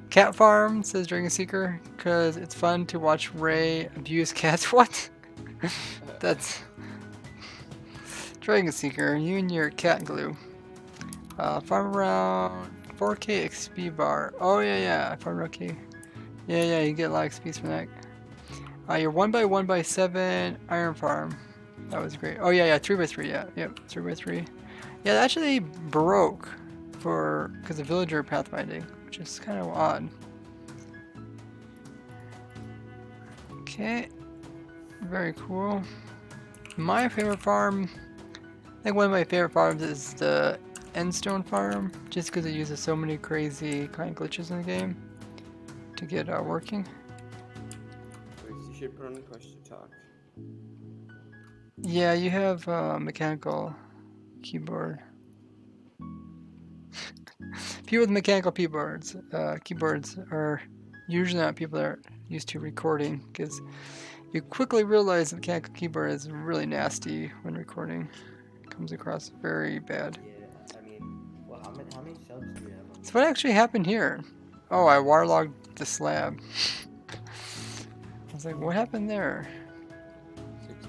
Cat Farm, says Dragon Seeker, because it's fun to watch Ray abuse cats. What? That's... Dragon Seeker, you and your cat glue. Farm around 4K XP bar. Oh yeah, farm okay. Yeah, you get a lot of XP from that. Your 1x1x7 iron farm. That was great. Oh yeah, 3x3, yep, 3x3. Yeah, that actually broke because of villager pathfinding, which is kind of odd. Okay. Very cool. My favorite farm, I think one of my favorite farms is the Endstone farm, just because it uses so many crazy kind of glitches in the game to get working. Wait, you should put on push to talk. Yeah, you have mechanical keyboard. People with mechanical keyboards are usually not people that are used to recording, because you quickly realize the mechanical keyboard is really nasty when recording. It comes across very bad. Yeah, I mean, well, how many subs do you have on So what actually happened here? Oh, I waterlogged the slab. I was like, what happened there? 60K.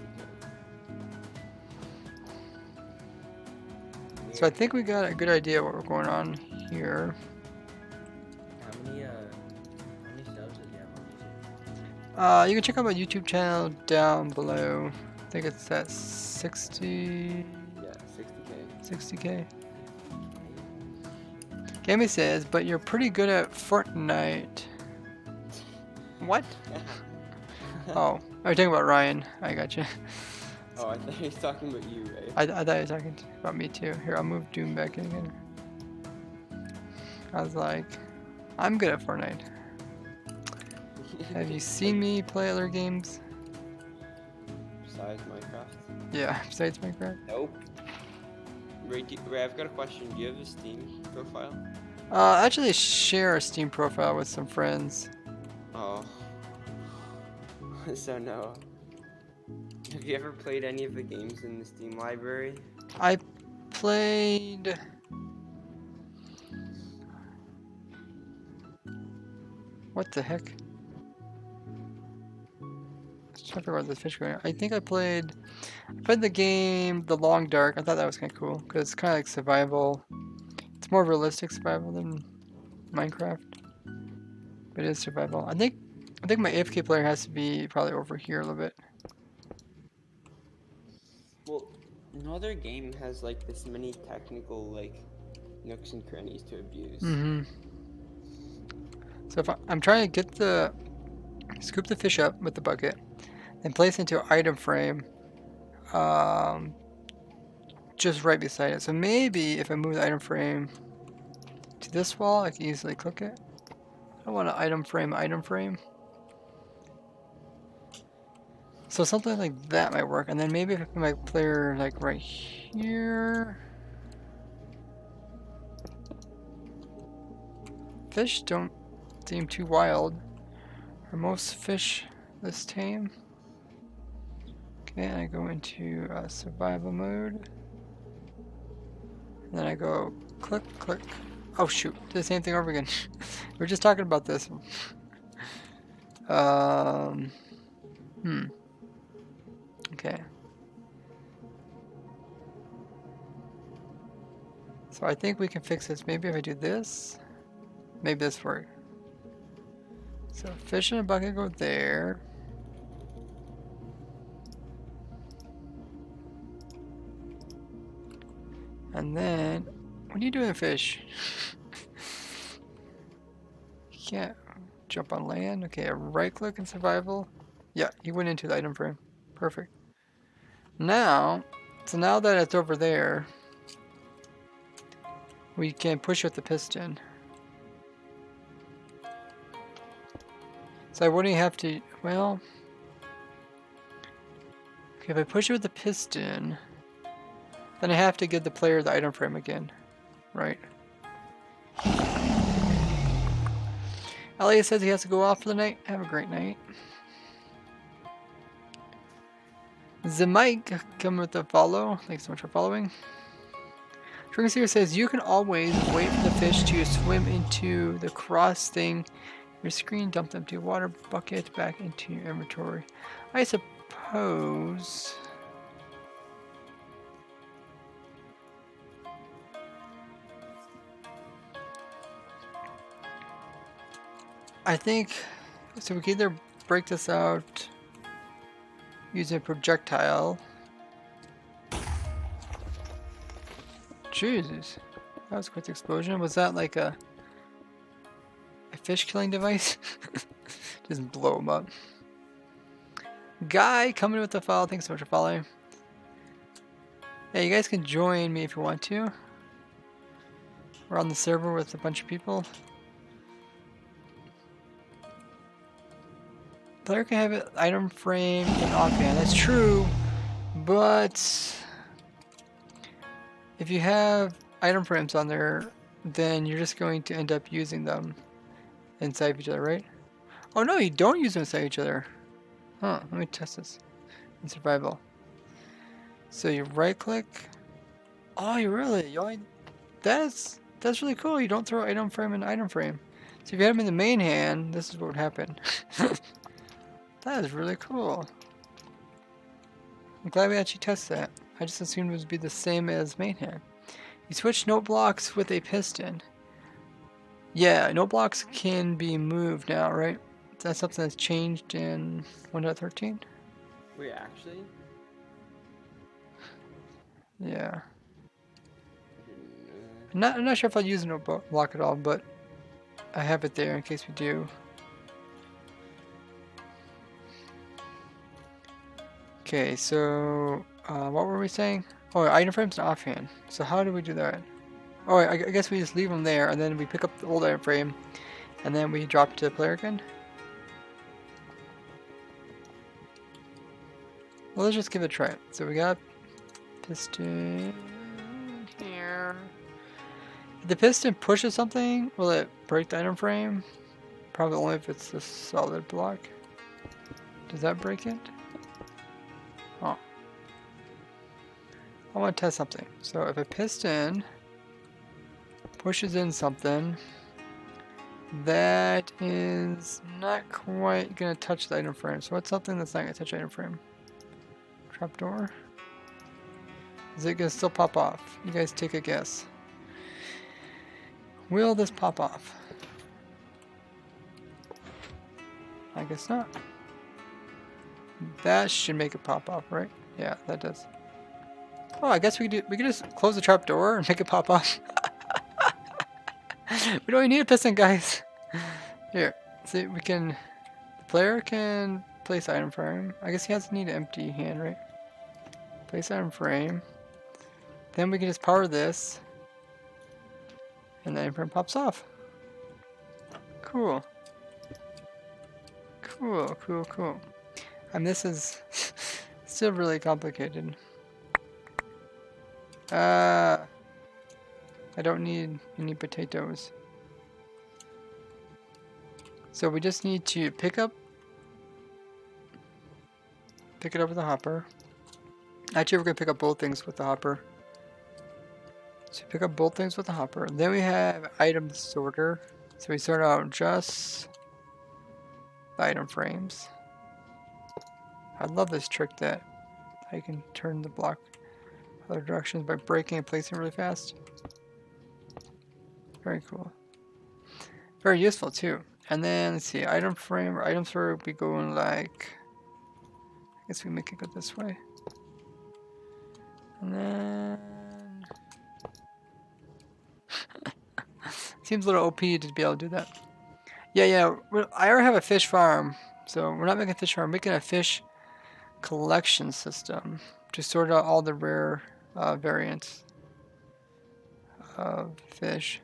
So I think we got a good idea what we're going on here. How many subs do you have on YouTube? You can check out my YouTube channel down below. I think it's at 60... Yeah, 60K. 60K. Gammy says, but you're pretty good at Fortnite. What? Oh, are you talking about Ryan? I gotcha. Oh, I thought he was talking about you, right? I thought you were talking about me too. Here, I'll move Doom back in again. I was like, I'm good at Fortnite. Have you seen me play other games? Besides Minecraft? Yeah, besides Minecraft. Nope. Ray, I've got a question. Do you have a Steam profile? Actually share a Steam profile with some friends. Oh. So no. Have you ever played any of the games in the Steam library? I played... What the heck? Let's try to figure out this fish going. I think I played the game The Long Dark. I thought that was kind of cool because it's kind of like survival. It's more realistic survival than Minecraft, but it is survival. I think my AFK player has to be probably over here a little bit. Well, no other game has like this many technical like nooks and crannies to abuse. Mm-hmm. So if I'm trying to get scoop the fish up with the bucket, and place into an item frame, just right beside it. So maybe if I move the item frame to this wall, I can easily click it. I don't want an item frame. So something like that might work. And then maybe if I put my player like right here. Fish don't seem too wild. Are most fish this tame? Okay, I go into survival mode. And then I go click. Oh shoot, do the same thing over again. We were just talking about this. Okay. So I think we can fix this. Maybe if I do this, maybe this works. So fish in a bucket go there. And then, what are you doing, fish? You can't jump on land. Okay, right click in survival. Yeah, he went into the item frame. Perfect. Now that it's over there, we can push with the piston. So I wouldn't have to, well, okay, if I push it with the piston, then I have to give the player the item frame again, right? Elliot says he has to go off for the night. Have a great night. The Mike come with the follow. Thanks so much for following. Tringaseer says you can always wait for the fish to swim into the cross thing. Your screen, dump the empty water bucket back into your inventory. I suppose. I think so. We can either break this out using a projectile. Jesus, that was quite the explosion. Was that like a fish killing device? Just blow them up. Guy coming with the follow. Thanks so much for following. Yeah, you guys can join me if you want to. We're on the server with a bunch of people. Player can have an item frame in offhand. That's true, but if you have item frames on there, then you're just going to end up using them inside of each other, right? Oh no, you don't use them inside each other. Huh, let me test this in survival. So you right click. Oh, you really? You only that's really cool. You don't throw item frame in item frame. So if you had them in the main hand, this is what would happen. That is really cool. I'm glad we actually tested that. I just assumed it would be the same as main hand. You switch note blocks with a piston. Yeah, note blocks can be moved now, right? That's something that's changed in 1.13? Wait, actually? Yeah. I'm not sure if I'll use a note block at all, but I have it there in case we do. Okay, so what were we saying? Oh, item frames and offhand. So how do we do that? Oh, I guess we just leave them there, and then we pick up the old item frame, and then we drop it to the player again. Well, let's just give it a try. So we got piston here. If the piston pushes something, will it break the item frame? Probably only if it's a solid block. Does that break it? Oh. I want to test something. So if a piston pushes in something that is not quite going to touch the item frame. So what's something that's not going to touch the item frame? Trapdoor? Is it going to still pop off? You guys take a guess. Will this pop off? I guess not. That should make it pop off, right? Yeah, that does. Oh, I guess we could just close the trap door and make it pop off. We don't even need a piston, guys. Here, see, we can. The player can place item frame. I guess he has to need an empty hand, right? Place item frame. Then we can just power this, and the item frame pops off. Cool. Cool, cool, cool. And this is still really complicated. I don't need any potatoes. So we just need to pick it up with the hopper. Actually, we're gonna pick up both things with the hopper. So pick up both things with the hopper. Then we have item sorter. So we sort out just the item frames. I love this trick that I can turn the block other directions by breaking and placing really fast. Very cool. Very useful too. And then let's see, item frame or item sorter will be going like, I guess we make it go this way. And then seems a little OP to be able to do that. Yeah. I already have a fish farm, so we're not making a fish farm. We're making a fish collection system to sort out all the rare variants of fish.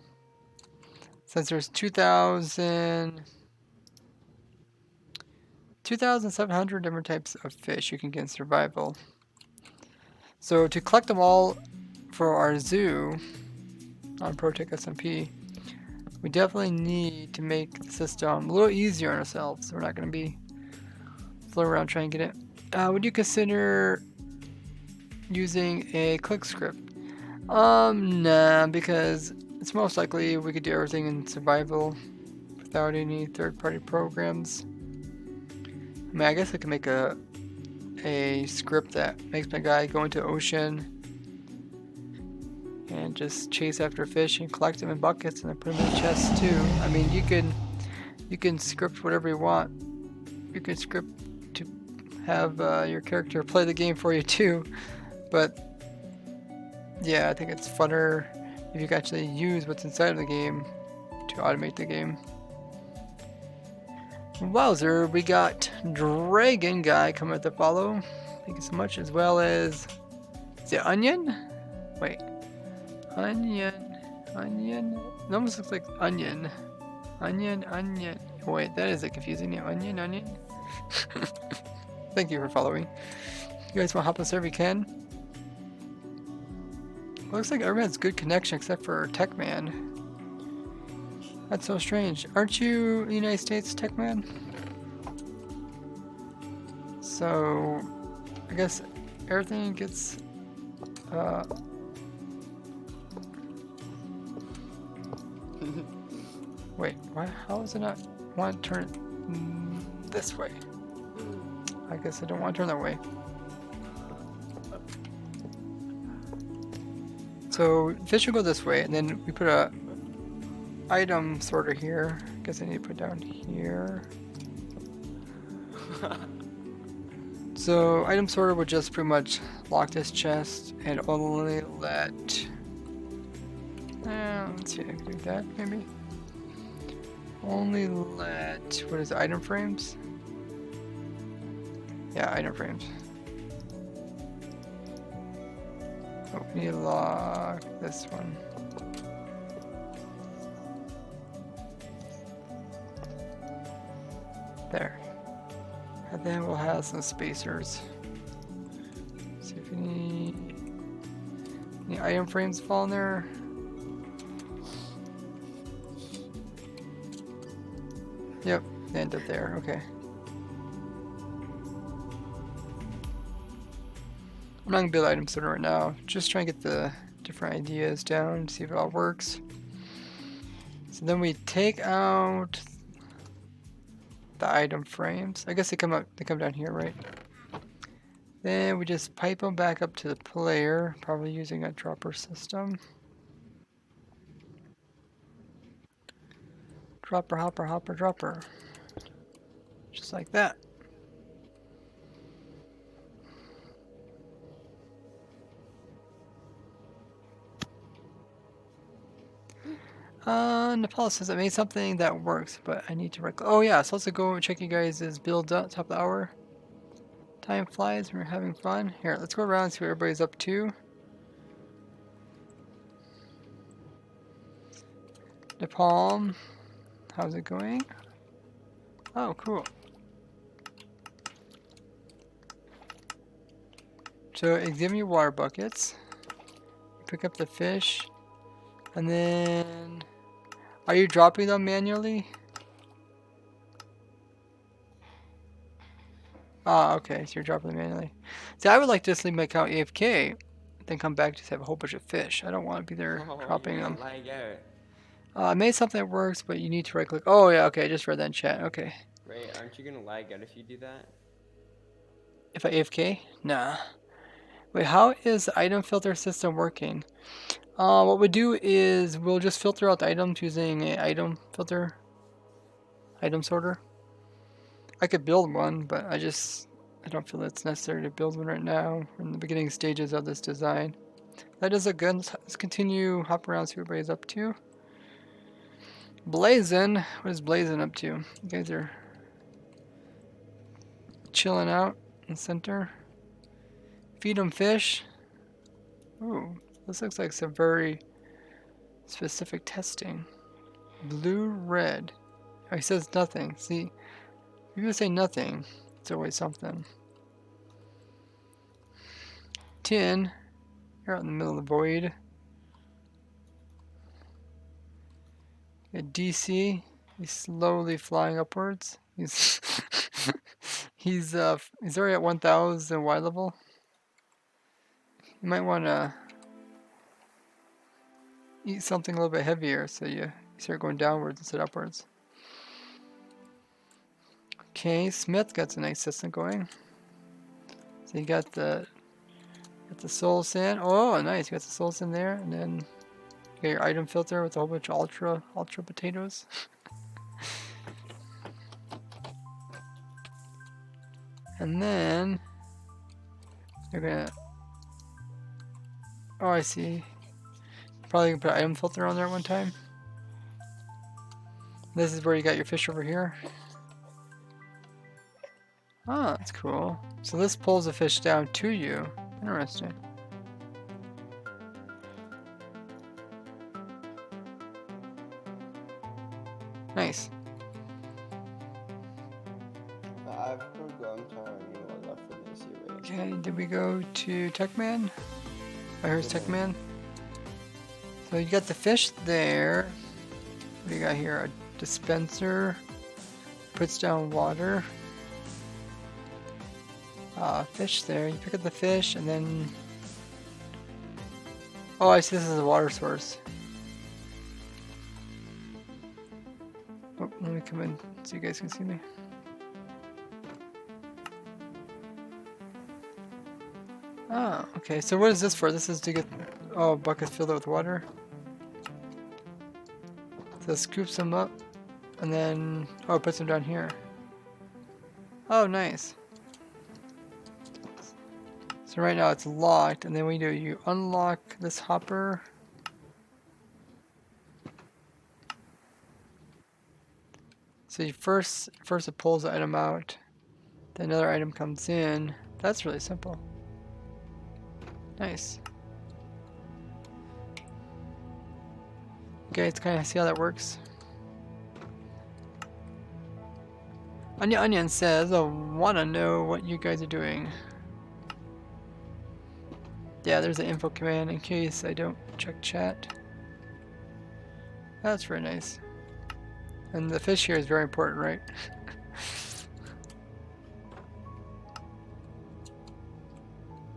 Since there's 2,700 different types of fish you can get in survival. So to collect them all for our zoo on Protech SMP, we definitely need to make the system a little easier on ourselves. We're not going to be floating around trying to get it. Would you consider using a click script? Nah, because it's most likely we could do everything in survival without any third-party programs. I mean, I guess I could make a script that makes my guy go into the ocean and just chase after fish and collect them in buckets and then put them in chests too. I mean, you can script whatever you want. You can script to have your character play the game for you too, but yeah, I think it's funner if you can actually use what's inside of the game to automate the game. Wowzer, we got Dragon Guy coming to follow. Thank you so much, as well as is it Onion? Wait, Onion. It almost looks like Onion. Onion. Wait, that is a confusing name. Onion. Thank you for following. You guys want to hop on the server? You can. Looks like everyone has good connection except for Techman. That's so strange. Aren't you United States, Techman? So, I guess everything gets wait, why? How is it not want to turn it this way? I guess I don't want to turn that way. So fish will go this way, and then we put a item sorter here. I guess I need to put down here. So item sorter would just pretty much lock this chest and only let. Let's see if I can do that maybe. Only let, what is it, item frames? Yeah, item frames. Oh, we need to lock this one. There. And then we'll have some spacers. See if any item frames fall in there. Yep, they end up there. Okay. I'm not gonna build item sorter right now. Just trying to get the different ideas down, see if it all works. So then we take out the item frames. I guess they come down here, right? Then we just pipe them back up to the player, probably using a dropper system. Dropper, hopper, dropper. Just like that. Nepal says I made something that works, but I need to oh yeah, so let's go and check you guys' build up top of the hour. Time flies, we're having fun. Here, let's go around and see what everybody's up to. Nepal, how's it going? Oh, cool. So examine your water buckets. Pick up the fish. And then, are you dropping them manually? Ah, okay, so you're dropping them manually. See, I would like to just leave my account AFK, then come back to have a whole bunch of fish. I don't want to be there dropping them. I made something that works, but you need to right click. Oh yeah, okay, I just read that in chat. Okay. Ray, aren't you gonna lag out if you do that? If I AFK? Nah. Wait, how is the item filter system working? What we do is we'll just filter out the items using an item filter, item sorter. I could build one, but I don't feel it's necessary to build one right now. We're in the beginning stages of this design. That is a good. Let's continue, hop around, see what everybody's up to. Blazin', what is Blazin' up to? You guys are chilling out in the center. Feed them fish. Ooh, this looks like some very specific testing. Blue, red. Oh, he says nothing. See, if you say nothing, it's always something. Tin, you're out in the middle of the void. DC, he's slowly flying upwards. He's he's already at 1,000 Y level. You might want to eat something a little bit heavier so you start going downwards instead of upwards. Okay, Smith got a nice system going. So you got the soul sand. Oh, nice! You got the soul sand there, and then you got your item filter with a whole bunch of ultra potatoes. And then you're gonna. Oh, I see. Probably gonna put an item filter on there at one time. This is where you got your fish over here. Oh, that's cool. So this pulls the fish down to you. Interesting. Nice. I've heard go. I'm trying to remember what left for this here. Wait. Okay, did we go to Techman? Oh, here's Yeah. Techman. So you got the fish there. What do you got here? A dispenser. Puts down water. Fish there. You pick up the fish and then... Oh, I see this is a water source. Oh, let me come in so you guys can see me. Oh, okay. So what is this for? This is to get buckets filled up with water. So it scoops them up and then it puts them down here. Oh, nice. So right now it's locked, and then what you unlock this hopper. So you first it pulls the item out, then another item comes in. That's really simple. Nice. Okay, let's kind of see how that works. Onion says, I want to know what you guys are doing. Yeah, there's an info command in case I don't check chat. That's very nice. And the fish here is very important, right?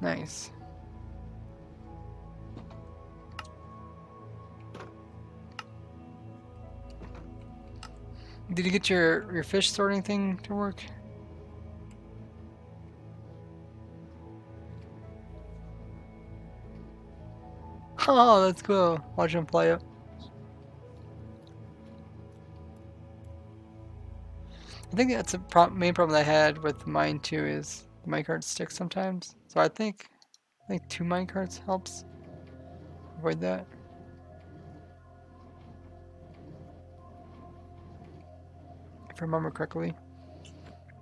Nice. Did you get your fish sorting thing to work? Oh, that's cool. Watch him play it. I think that's a main problem I had with mine too, is the minecart sticks sometimes. So I think 2 minecarts helps avoid that. If I remember correctly.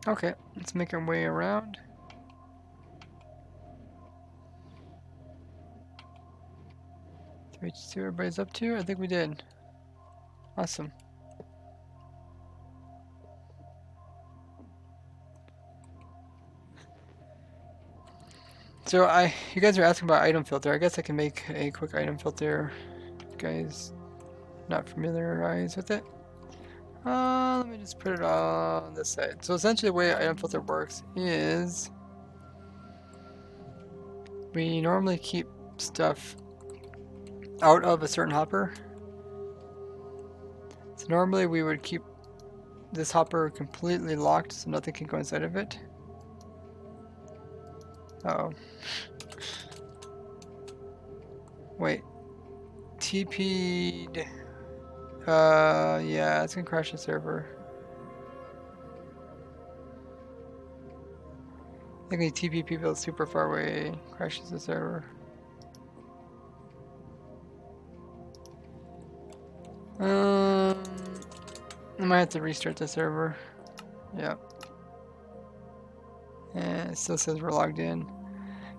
Okay, let's make our way around. Did we see what everybody's up to? I think we did. Awesome. So you guys are asking about item filter. I guess I can make a quick item filter. If you guys not familiarized with it. Let me just put it on this side. So essentially the way item filter works is we normally keep stuff out of a certain hopper. So normally we would keep this hopper completely locked so nothing can go inside of it. Uh-oh. Wait. TP'd. Yeah, it's gonna crash the server. I think we TP people super far away, crashes the server. I might have to restart the server. Yep. And it still says we're logged in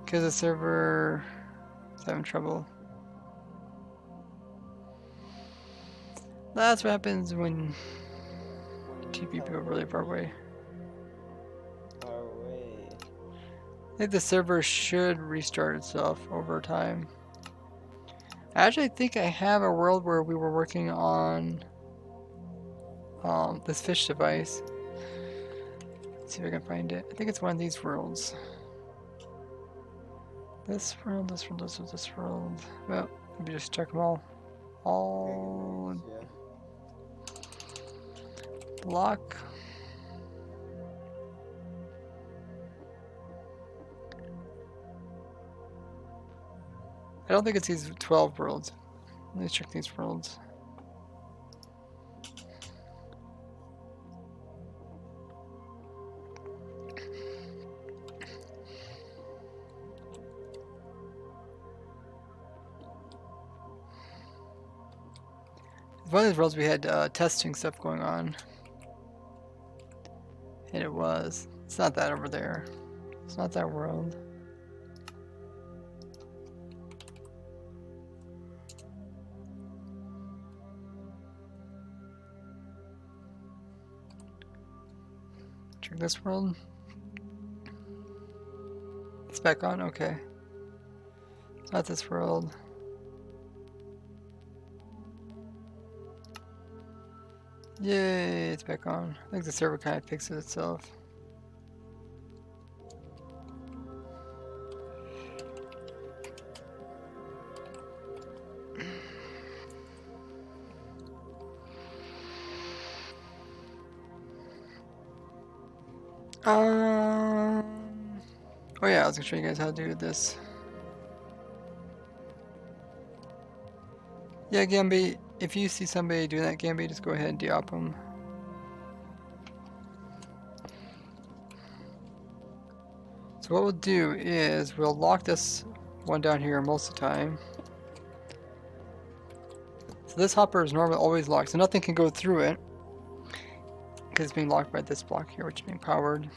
because the server is having trouble. That's what happens when TP people really far away. Far away. I think the server should restart itself over time. I actually think I have a world where we were working on this fish device. Let's see if I can find it. I think it's one of these worlds. This world, this world, this world, this world. Well, let me just check them all. All Yeah. block. I don't think it's these 12 worlds. Let's check these worlds. One of these worlds we had testing stuff going on. And it was. It's not that over there. It's not that world. Check this world. It's back on? Okay. It's not this world. Yay, it's back on. I think the server kind of fixes itself. Oh yeah, I was gonna show you guys how to do this. Yeah, Gambi, if you see somebody doing that, Gambi, just go ahead and de-op them. So what we'll do is we'll lock this one down here most of the time. So this hopper is normally always locked, so nothing can go through it because it's being locked by this block here, which is being powered.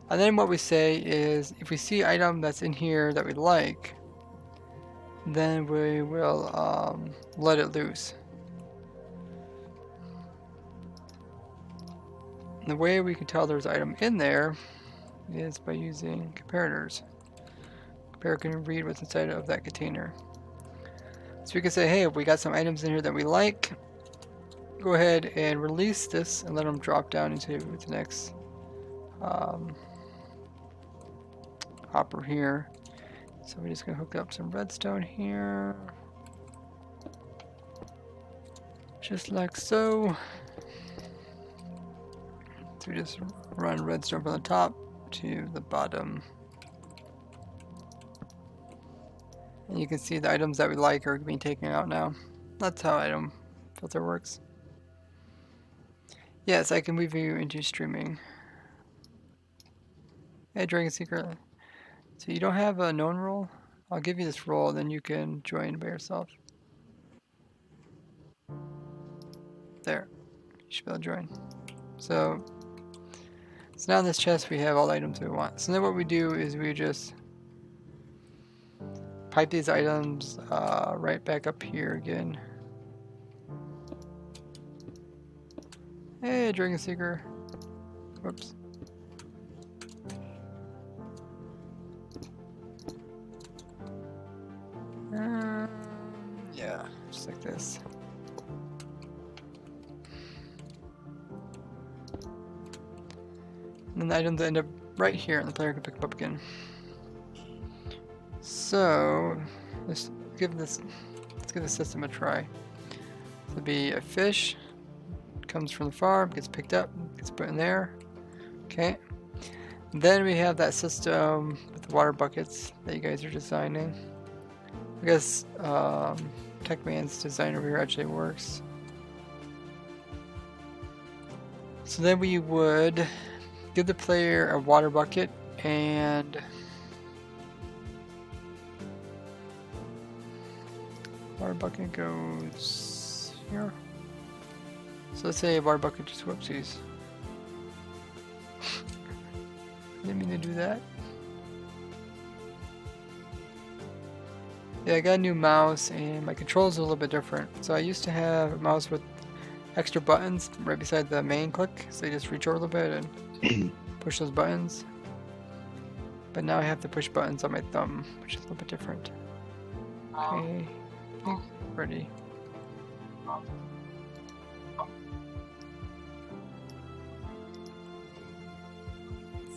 And then what we say is, if we see an item that's in here that we like, then we will let it loose. And the way we can tell there's an item in there is by using comparators. Comparator can read what's inside of that container. So we can say, hey, we got some items in here that we like. Go ahead and release this and let them drop down into the next hopper here. So we're just gonna hook up some redstone here. Just like so. So we just run redstone from the top to the bottom. And you can see the items that we like are being taken out now. That's how item filter works. Yes, I can move you into streaming. Hey, Dragon Secret. So you don't have a known role? I'll give you this role, then you can join by yourself. There. You should be able to join. So now in this chest we have all the items we want. So then what we do is we just pipe these items right back up here again. Hey, Dragon Seeker. Whoops. Yeah, just like this. And then the items end up right here, and the player can pick them up again. So let's give the system a try. It'll be a fish, comes from the farm, gets picked up, gets put in there. Okay. Then we have that system with the water buckets that you guys are designing. I guess TechMan's design over here actually works. So then we would give the player a water bucket and water bucket goes here. So let's say a water bucket just whoopsies. Didn't mean to do that. Yeah, I got a new mouse and my controls are a little bit different. So I used to have a mouse with extra buttons right beside the main click. So you just reach over a little bit and push those buttons. But now I have to push buttons on my thumb, which is a little bit different. Okay, I think ready. I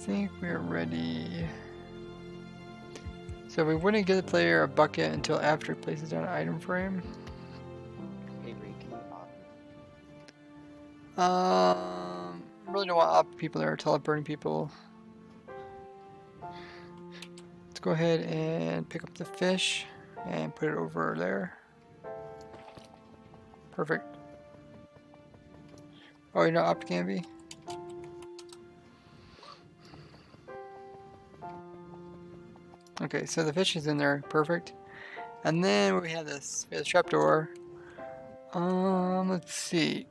think we're ready. So we wouldn't give the player a bucket until after it places down an item frame. Hey, Ray, can you op? I really don't want op people that are teleporting people. Let's go ahead and pick up the fish and put it over there. Perfect. Oh, you're not op Gambi? Okay, so the fish is in there, perfect. And then we have this, we have the trapdoor. Let's see.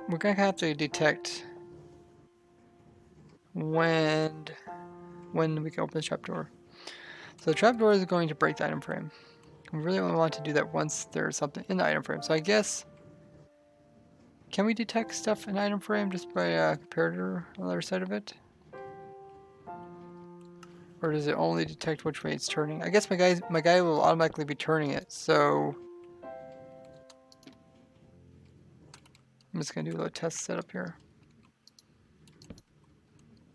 We're gonna have to detect when we can open the trapdoor. So the trapdoor is going to break the item frame. We really only want to do that once there's something in the item frame. So I guess, can we detect stuff in item frame just by a comparator on the other side of it? Or does it only detect which way it's turning? I guess my guy will automatically be turning it, so I'm just gonna do a little test setup here.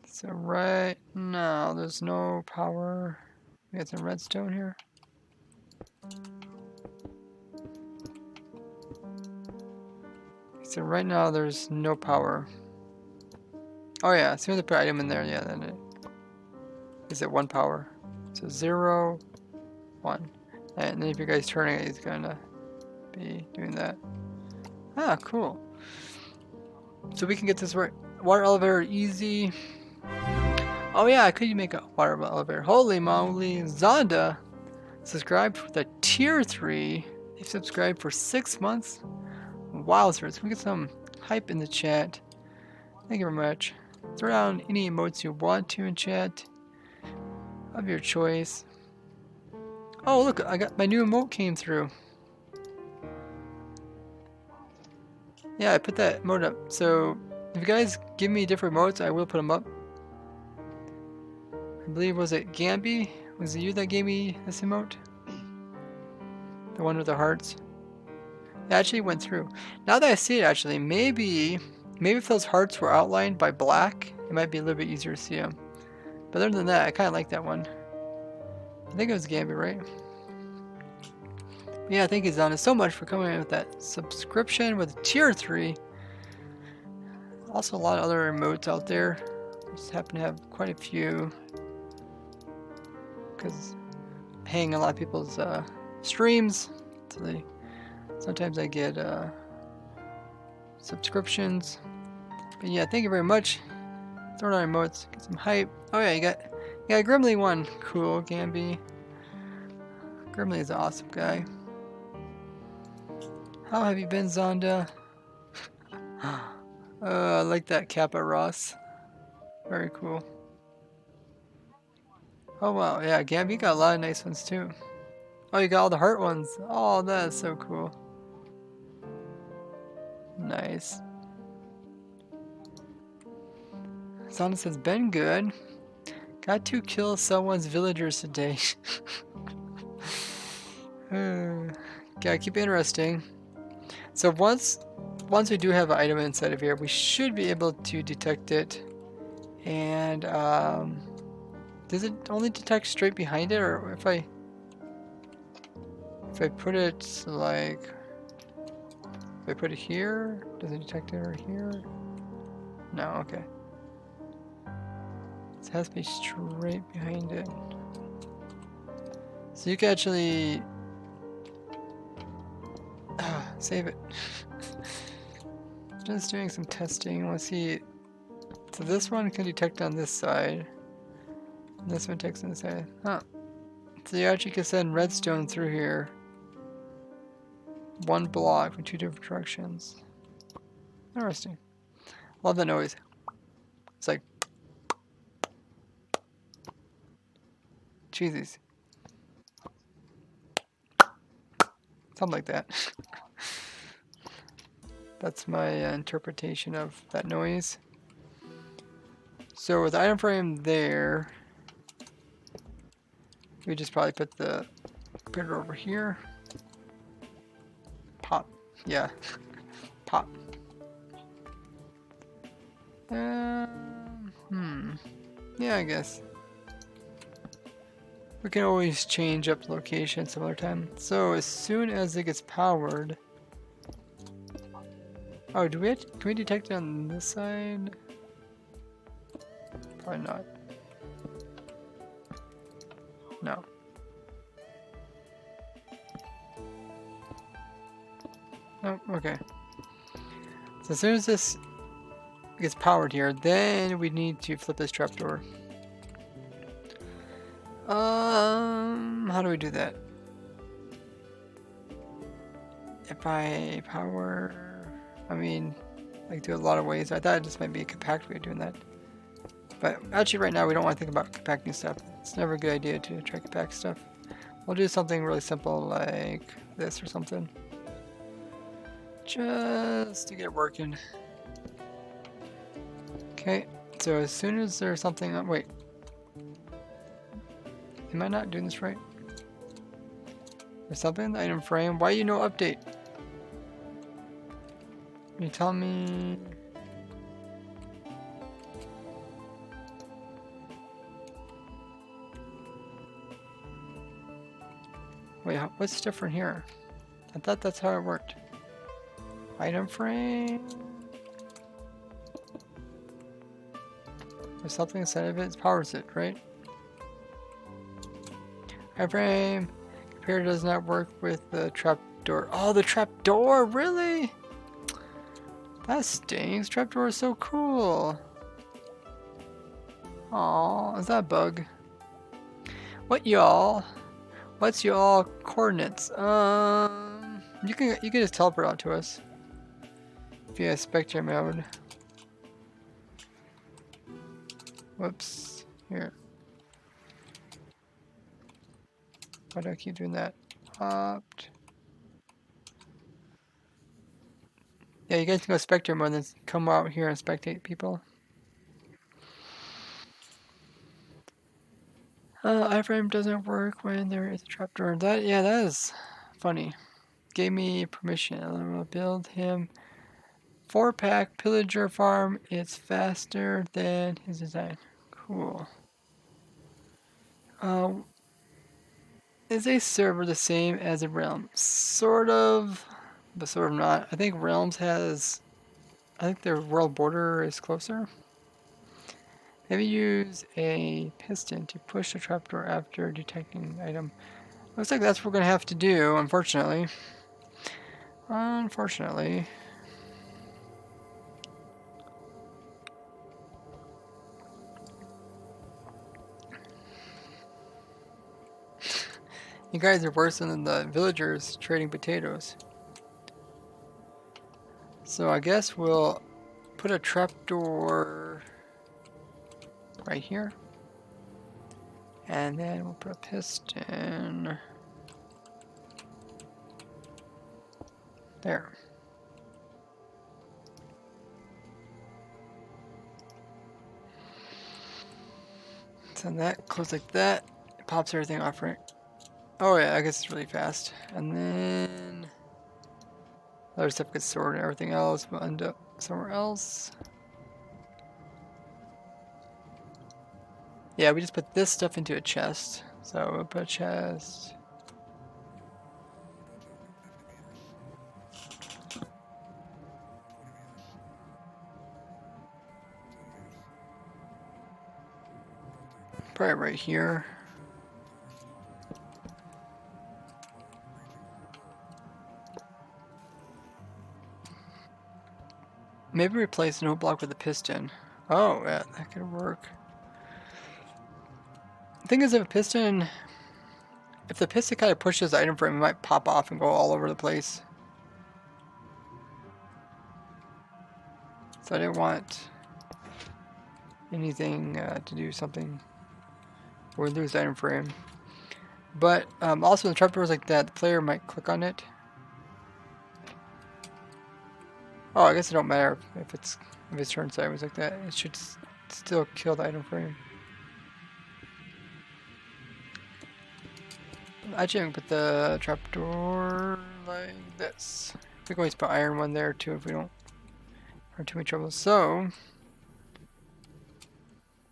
So right now there's no power. We got some redstone here. So right now there's no power. Oh yeah, as soon as I put item in there, yeah, then it is at 1 power. So 0, 1. And then if your guy's turning it, he's gonna be doing that. Ah, cool. So we can get this water elevator easy. Oh yeah, I could make a water elevator. Holy moly, Zonda subscribed for the tier 3. They subscribed for 6 months. Wowzers, can we get some hype in the chat? Thank you very much. Throw down any emotes you want to in chat of your choice. Oh look, I got my new emote came through. Yeah, I put that emote up. So if you guys give me different emotes, I will put them up. I believe, was it Gamby? Was it you that gave me this emote? The one with the hearts? It actually went through. Now that I see it, actually, maybe if those hearts were outlined by black, it might be a little bit easier to see them. But other than that, I kind of like that one. I think it was Gamby, right? But yeah, thank you, Zana, so much for coming in with that subscription with tier 3. Also, a lot of other emotes out there. I just happen to have quite a few because I hang a lot of people's streams, so sometimes I get subscriptions. But yeah, thank you very much. Throw down emotes, get some hype. Oh yeah, you got Grimly one. Cool, Gamby. Grimly is an awesome guy. How have you been, Zonda? I like that Kappa Ross. Very cool. Oh wow, yeah, Gamby got a lot of nice ones too. Oh, you got all the heart ones. Oh, that is so cool. Nice. Zonda says, been good. Got to kill someone's villagers today. Gotta keep it interesting. So once we do have an item inside of here, we should be able to detect it. And does it only detect straight behind it, or if I put it like, if I put it here, does it detect it right here? No, okay. It has to be straight behind it. So you can actually save it. Just doing some testing. Let's see. So this one can detect on this side. And this one detects on this side. Huh. So you actually can send redstone through here. One block from 2 different directions. Interesting. Love that noise. It's like cheesies. Something like that. That's my interpretation of that noise. So with the item frame there, we just probably put the printer over here. Pop. Yeah. Pop. Yeah, I guess. We can always change up the location some other time. So as soon as it gets powered... Oh, can we detect it on this side? Probably not. No. Oh, okay. So as soon as this gets powered here, then we need to flip this trapdoor. How do we do that? If I power, I mean, I can do it a lot of ways. I thought it just might be a compact way of doing that. But actually right now we don't want to think about compacting stuff. It's never a good idea to try to compact stuff. We'll do something really simple like this or something. Just to get it working. Okay, so as soon as there's something on, wait. Am I not doing this right? There's something in the item frame. Why you no update? Can you tell me? Wait, what's different here? I thought that's how it worked. Item frame. There's something inside of it. It powers it, right? Item frame. Computer does not work with the trapdoor. Oh, the trapdoor, really? That stinks. Trapdoor is so cool. Aw, is that a bug? What y'all? What's y'all coordinates? You can just teleport out to us. If you have spectre mode. Whoops. Here. Why do I keep doing that? Opt. Yeah, you guys can go spectre mode and then come out here and spectate people. Iframe doesn't work when there is a trapdoor. That is funny. Gave me permission. I'll build him 4-pack pillager farm. It's faster than his design. Cool. Is a server the same as a realm? Sort of, but sort of not. I think realms has. I think their world border is closer. Maybe use a piston to push the trapdoor after detecting an item. Looks like that's what we're gonna have to do, unfortunately. Unfortunately. You guys are worse than the villagers trading potatoes. So I guess we'll put a trapdoor right here. And then we'll put a piston there. So that close like that. It pops everything off, right? Oh yeah, I guess it's really fast. And then other stuff gets stored and everything else will end up somewhere else. Yeah, we just put this stuff into a chest. So we'll put a chest. Probably right here. Maybe replace no block with a piston. Oh, yeah, that could work. The thing is, if the piston kind of pushes the item frame, it might pop off and go all over the place. So I didn't want anything to do something or lose the item frame. But also, the trapdoors like that, the player might click on it. Oh, I guess it don't matter if it's turned sideways like that. It should still kill the item frame. Actually, I can put the trapdoor like this. We can always put iron one there too if we don't have too much trouble. So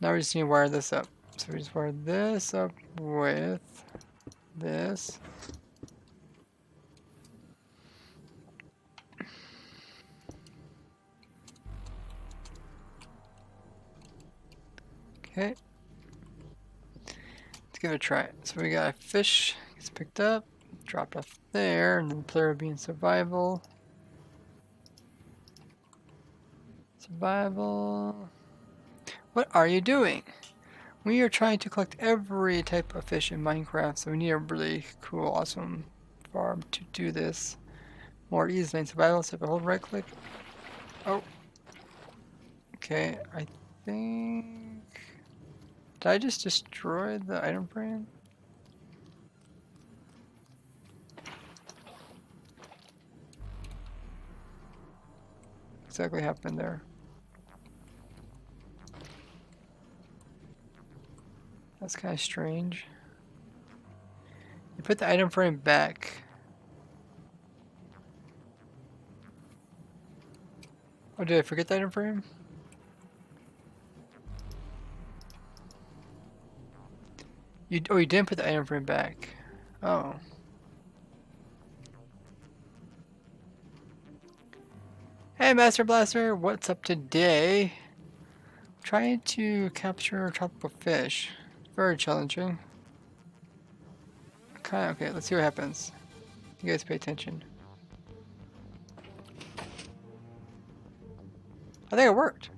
now we just need to wire this up. So we just wire this up with this. Okay. Let's give it a try. So we got a fish, gets picked up, dropped off there, and then the player will be in survival. Survival. What are you doing? We are trying to collect every type of fish in Minecraft, so we need a really cool, awesome farm to do this more easily in survival. So if I hold right click. Oh. Okay, I think Did I just destroy the item frame? Exactly happened there. That's kind of strange. You put the item frame back. Oh, did I forget the item frame? You didn't put the item frame back. Oh. Hey, Master Blaster, what's up today? Trying to capture tropical fish. Very challenging. Okay, let's see what happens. You guys pay attention. I think it worked.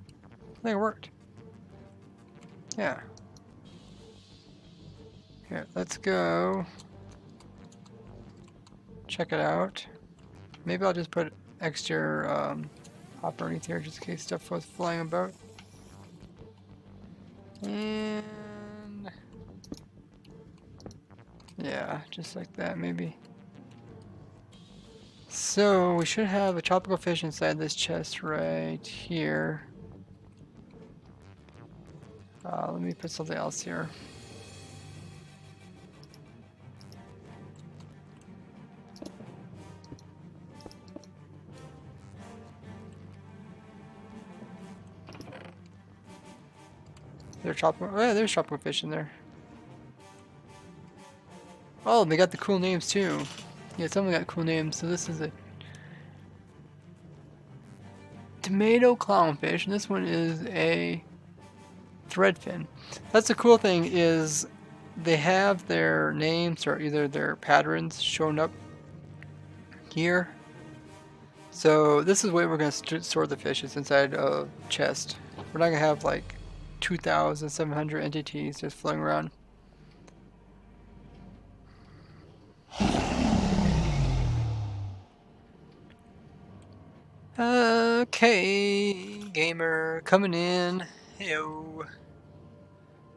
Yeah. Here, let's go. Check it out. Maybe I'll just put extra hopper underneath here just in case stuff was flying about. And yeah, just like that maybe. So we should have a tropical fish inside this chest right here. Let me put something else here. There's tropical. Oh yeah, there's tropical fish in there. Oh, they got the cool names too. Yeah, some of them got cool names. So this is a tomato clownfish, and this one is a threadfin. That's the cool thing is they have their names or either their patterns shown up here. So this is the way we're going to store the fish. It's inside a chest. We're not going to have like 2,700 entities just floating around. Okay, gamer coming in. Heyo.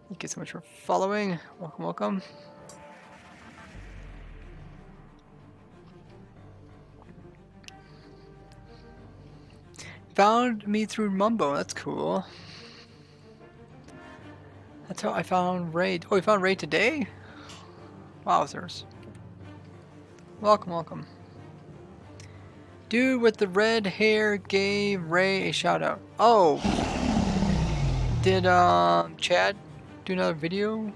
Thank you so much for following. Welcome, welcome. Found me through Mumbo. That's cool. That's how I found Ray. Oh, we found Ray today? Wowzers. Welcome, welcome. Dude with the red hair gave Ray a shout out. Oh. Did Chad do another video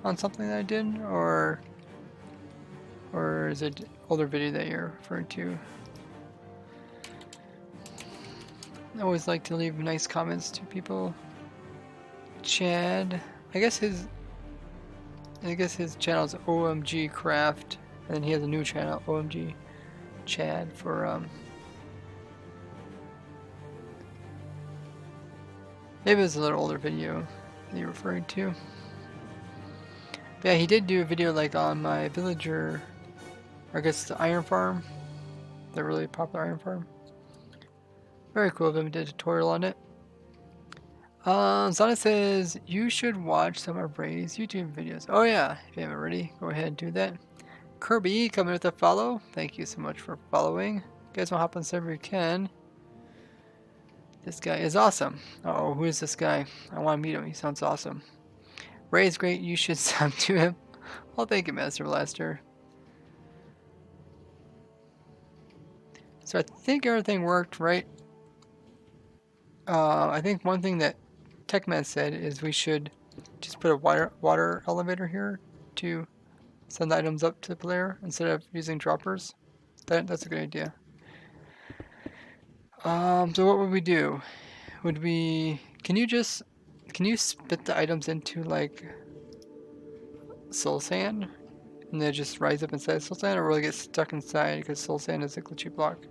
on something that I did? Or is it an older video that you're referring to? I always like to leave nice comments to people. Chad, I guess his channel is OMG Craft, and then he has a new channel, OMG Chad, for maybe it's a little older video that you're referring to. But yeah, he did do a video like on my villager, or I guess the iron farm, the really popular iron farm. Very cool of him. He did a tutorial on it. Zana says you should watch some of Ray's YouTube videos. Oh yeah, if you haven't already, go ahead and do that. Kirby coming with a follow. Thank you so much for following. You guys want to hop on server, you can. This guy is awesome. Uh-oh, who is this guy? I want to meet him. He sounds awesome. Ray is great. You should sub to him. Well, thank you, Master Blaster. So I think everything worked, right? I think one thing that Techman said is we should just put a water elevator here to send items up to the player instead of using droppers. That's a good idea. So what would we do? Can you spit the items into like soul sand and then just rise up inside soul sand, or will it get stuck inside because soul sand is a glitchy block?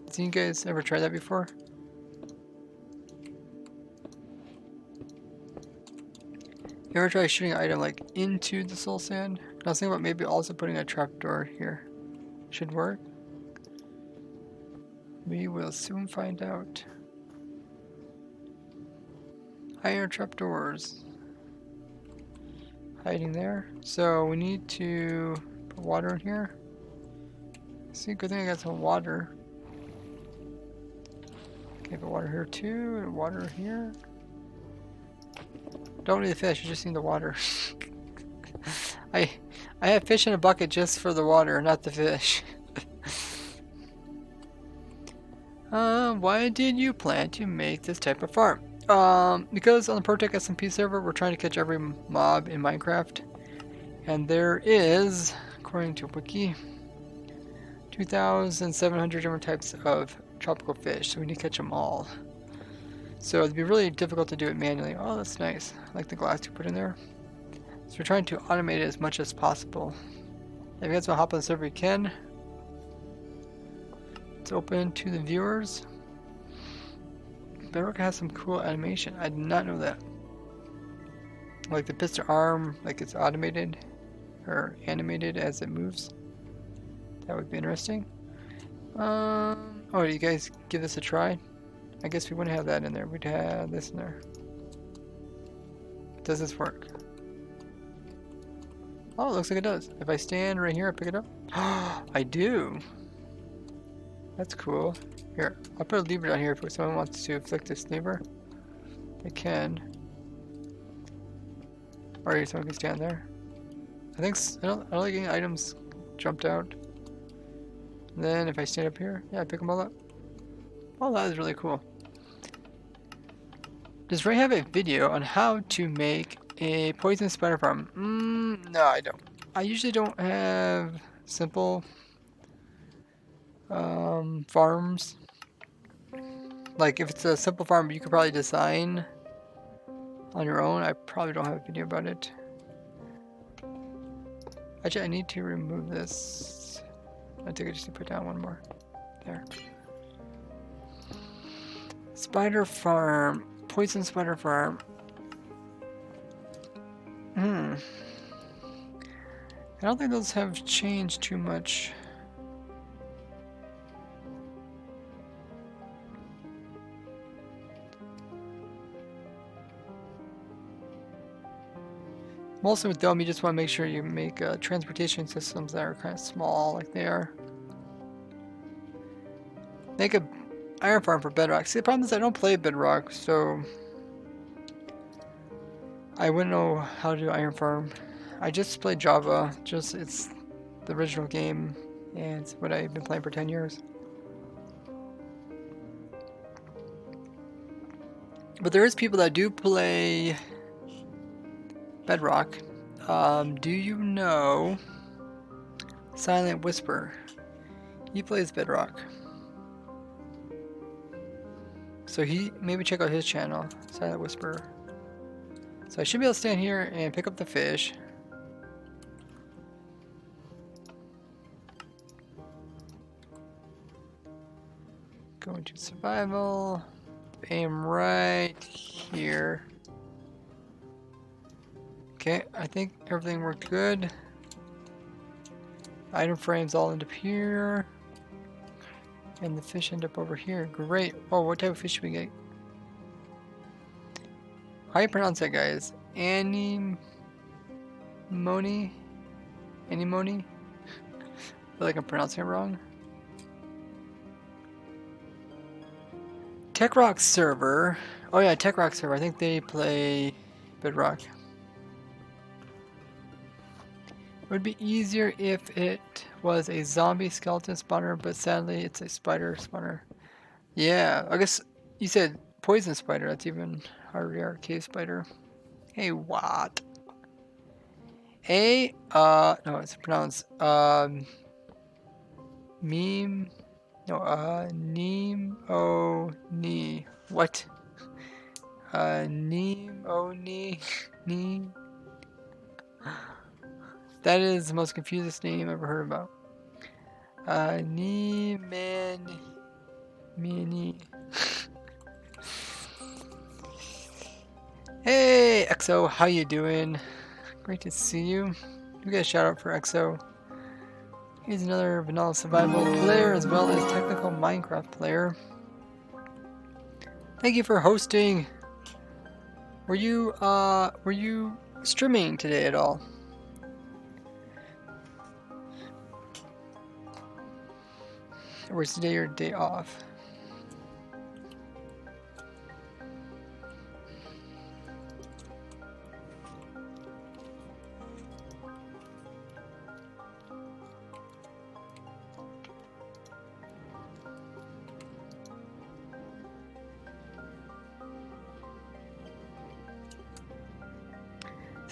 Have you guys ever tried that before? You ever try shooting an item like into the soul sand? I was thinking about maybe also putting a trapdoor here. Should work. We will soon find out. Iron trapdoors. hiding there. So we need to put water in here. See, good thing I got some water. Okay, put water here too, and water here. Don't need the fish, you just need the water. I have fish in a bucket just for the water, not the fish. Why did you plan to make this type of farm? Because on the Protect SMP server, we're trying to catch every mob in Minecraft. And there is, according to Wiki, 2,700 different types of tropical fish, so we need to catch them all. So it'd be really difficult to do it manually. Oh, that's nice. I like the glass you put in there. So we're trying to automate it as much as possible. If you guys want to hop on the server, you can. It's open to the viewers. Bedrock has some cool animation. I did not know that. Like the piston arm, like it's automated or animated as it moves. That would be interesting. Oh, do you guys give this a try? I guess we wouldn't have that in there. We'd have this in there. Does this work? Oh, it looks like it does. If I stand right here, I pick it up. I do. That's cool. Here, I'll put a lever down here if someone wants to flick this lever. They can. Or someone can stand there. I think I don't like getting items jumped out. And then if I stand up here, yeah, I pick them all up. Oh, that is really cool. Does Ray have a video on how to make a poison spider farm? No, I don't. I usually don't have simple farms. Like if it's a simple farm you could probably design on your own, I probably don't have a video about it. Actually, I need to remove this. I think I just need to put down one more. There. Spider farm. Poison spider farm. I don't think those have changed too much. Mostly with them, you just want to make sure you make transportation systems that are kind of small, like they are. Make a iron farm for Bedrock. See, the problem is I don't play Bedrock, so I wouldn't know how to do iron farm. I just play Java. It's the original game, and it's what I've been playing for 10 years. But there is people that do play Bedrock. Do you know Silent Whisper? He plays Bedrock. So maybe check out his channel, Silent Whisper. So I should be able to stand here and pick up the fish. Go into survival. Aim right here. Okay, I think everything worked good. Item frames all end up here. And the fish end up over here. Great. Oh, what type of fish should we get? How do you pronounce that, guys? Anemone? Anemone? I feel like I'm pronouncing it wrong. TechRock server. Oh yeah, TechRock server. I think they play Bedrock. It would be easier if it was a zombie skeleton spawner, but sadly it's a spider spawner. Yeah, I guess you said poison spider. That's even harder. Cave spider. Hey, what? No, it's pronounced meme. No, neem-o-ni. What? Neem-o-ni. Neem. That is the most confusing name I've ever heard about. Mini. Hey, EXO, how you doing? Great to see you. We got a shout out for EXO. He's another vanilla survival player as well as technical Minecraft player. Thank you for hosting. Were you streaming today at all. Or is today your day off?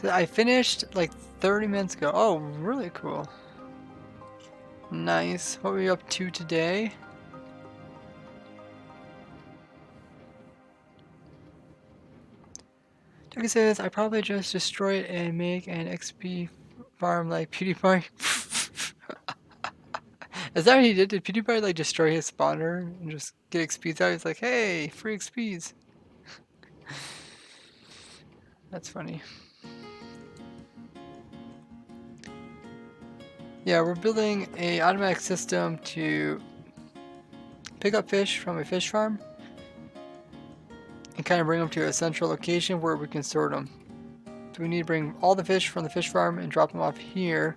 So I finished like 30 minutes ago. Oh, really cool. Nice. What were you up to today? Like I says, I probably just destroy it and make an XP farm like PewDiePie. Is that what he did? Did PewDiePie like destroy his spawner and just get XPs out? He's like, hey, free XPs. That's funny. Yeah, we're building a automatic system to pick up fish from a fish farm and kind of bring them to a central location where we can sort them. So we need to bring all the fish from the fish farm and drop them off here.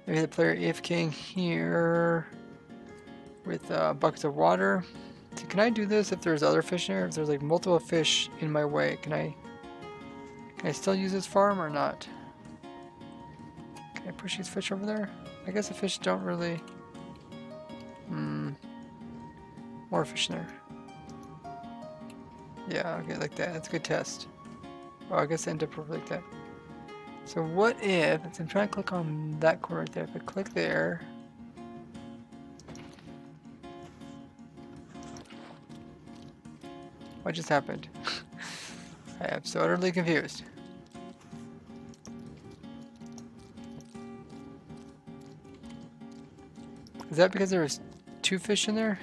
Maybe the player AFKing here with buckets of water. So can I do this if there's other fish in there? If there's like multiple fish in my way, can I still use this farm or not? Can I push these fish over there? I guess the fish don't really... More fish in there. Yeah, okay, like that. That's a good test. Oh, I guess I end up like that. So what if... I'm trying to click on that corner right there. If I click there... What just happened? I am so utterly confused. Is that because there was 2 fish in there?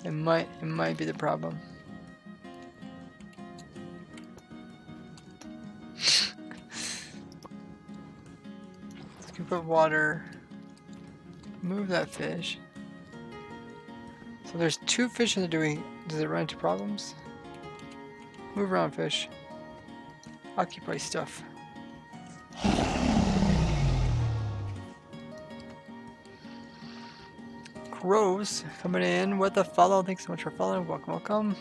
It might be the problem. Scoop up water. Move that fish. So there's 2 fish in the doing. Does it run into problems? Move around, fish. Occupy stuff. Crows coming in with a follow. Thanks so much for following. Welcome, welcome.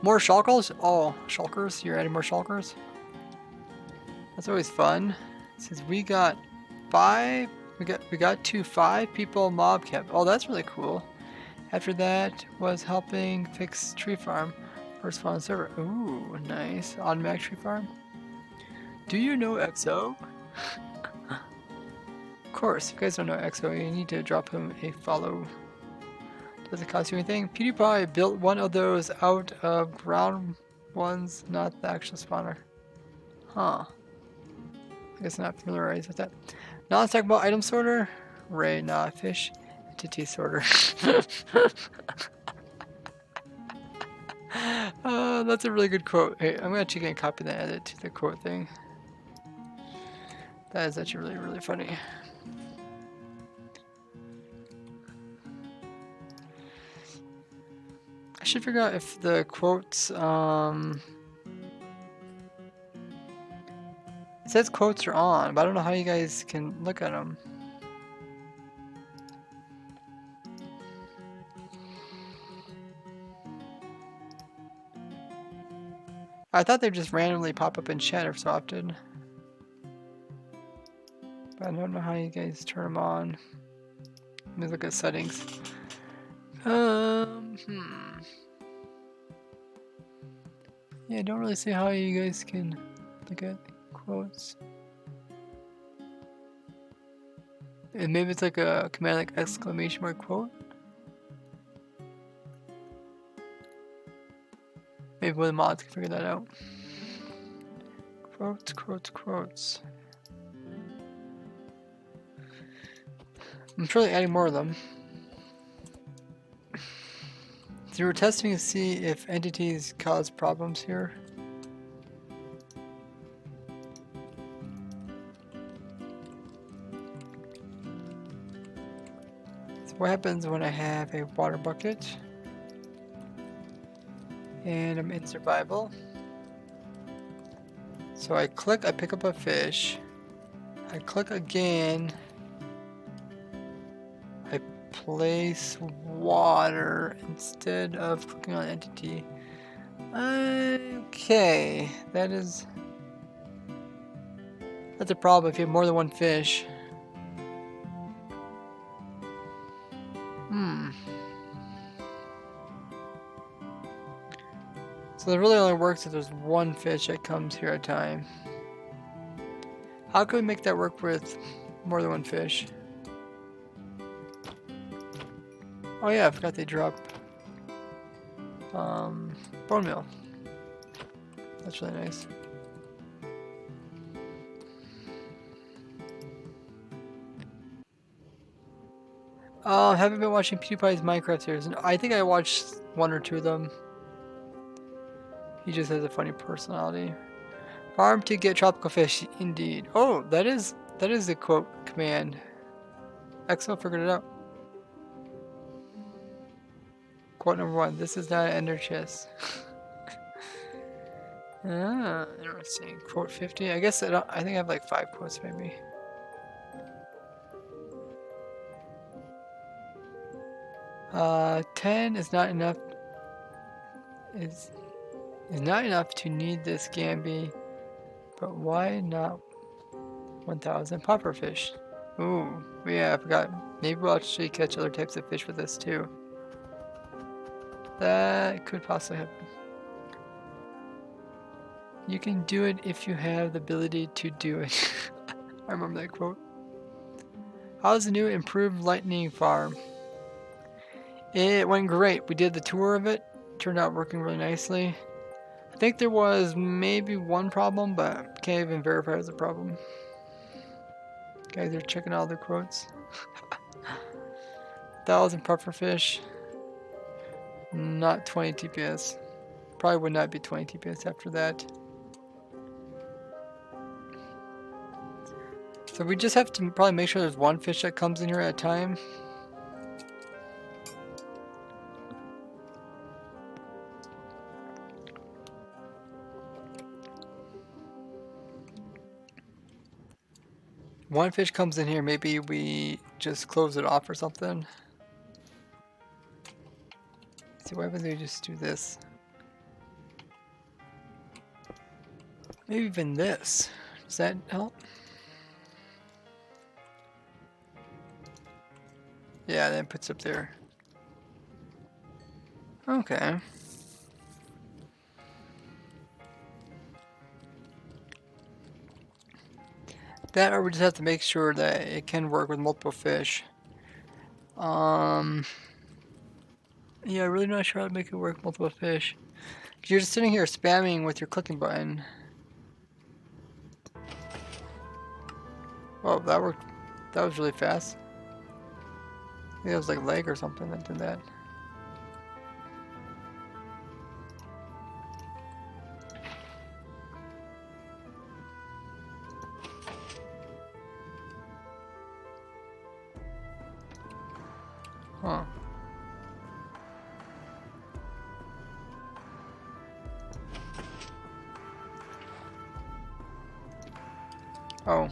More shulkers? Oh, shulkers. You're adding more shulkers? That's always fun. It says we got 5. We got 5 people mob kept. Oh, that's really cool. After that was helping fix tree farm. First spawn server. Ooh, nice. Automatic tree farm. Do you know XO? Of course, if you guys don't know XO, you need to drop him a follow. Does it cost you anything? PewDiePie built one of those out of ground ones, not the actual spawner. Huh. I guess I'm not familiarized with that. Non-stackable item sorter? Ray, nah, fish. Entity sorter. That's a really good quote. Hey, I'm actually going to copy that and add it to the quote thing. That is actually really, really funny. I should figure out if the quotes, it says quotes are on, but I don't know how you guys can look at them. I thought they'd just randomly pop up in chat every so often. But I don't know how you guys turn them on. Let me look at settings. Yeah, I don't really see how you guys can look at quotes. And maybe it's like a command like exclamation mark quote. Maybe one of the mods can figure that out. Quotes, quotes, quotes. I'm surely adding more of them. So we're testing to see if entities cause problems here. So what happens when I have a water bucket and I'm in survival? So I click, I pick up a fish. I click again. I place water instead of clicking on entity. Okay, that's a problem if you have more than one fish. So it really only works if there's one fish that comes here at a time. How can we make that work with more than one fish? Oh yeah, I forgot they drop bone meal. That's really nice. Haven't been watching PewDiePie's Minecraft series. I think I watched one or two of them. He just has a funny personality. Farm to get tropical fish, indeed. Oh, that is the quote command. Exo figured it out. Quote number 1. This is not an ender chest. Ah, interesting. Quote 50. I guess I think I have like 5 quotes maybe. Uh, 10 is not enough. Is not enough to need this Gambi. But why not 1,000 pufferfish? Ooh, yeah, I forgot. Maybe we'll actually catch other types of fish with this too. That could possibly happen. You can do it if you have the ability to do it. I remember that quote. How's the new improved lightning farm? It went great. We did the tour of it. Turned out working really nicely. I think there was maybe one problem, but can't even verify it was a problem. Guys are checking all their quotes. 1,000 pufferfish. Not 20 TPS. Probably would not be 20 TPS after that. So we just have to probably make sure there's one fish that comes in here at a time. One fish comes in here, maybe we just close it off or something. See, why would they just do this? Maybe even this. Does that help? Yeah, then it puts up there. Okay. That, or we just have to make sure that it can work with multiple fish. Yeah, really not sure how to make it work with multiple fish. You're just sitting here spamming with your clicking button. Oh, that worked. That was really fast. I think it was like lag or something that did that. Huh. Oh.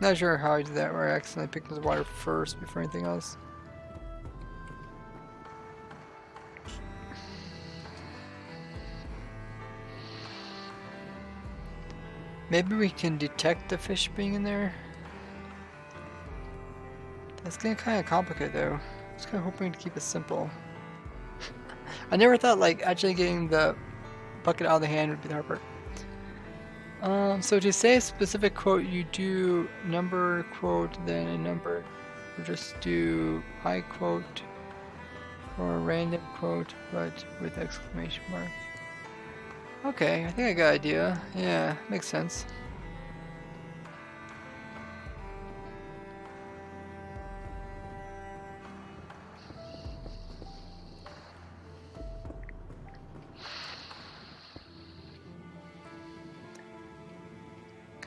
Not sure how I did that, where I accidentally picked up the water first before anything else. Maybe we can detect the fish being in there. That's getting kind of complicated though. I was kind of hoping to keep it simple. I never thought like actually getting the bucket out of the hand would be the hard part. So to say a specific quote, you do number quote, then a number, or just do I quote, or a random quote, but with exclamation mark. Okay, I think I got an idea. Yeah, makes sense.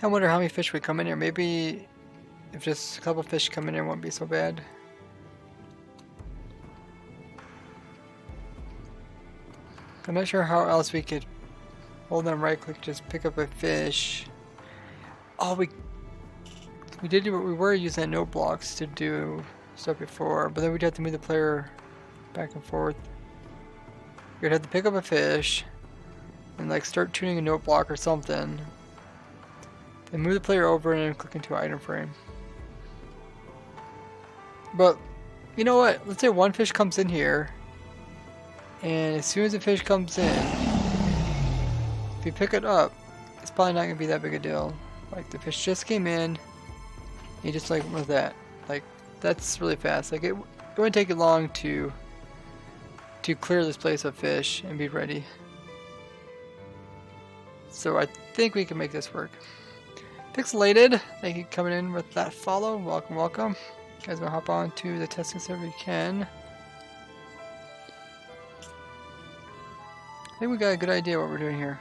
I wonder how many fish would come in here. Maybe if just a couple fish come in here, it won't be so bad. I'm not sure how else we could hold on right click, just pick up a fish. Oh, we were using that note blocks to do stuff before, but then we'd have to move the player back and forth. You'd have to pick up a fish and like start tuning a note block or something. Then move the player over and then click into an item frame. But you know what? Let's say one fish comes in here, and as soon as the fish comes in, if you pick it up, it's probably not gonna be that big a deal. Like the fish just came in, you just like with that. Like that's really fast. Like it wouldn't take you long to clear this place of fish and be ready. So I think we can make this work. Pixelated, thank you for coming in with that follow. Welcome, welcome. You guys wanna hop on to the testing server? You can. I think we got a good idea what we're doing here.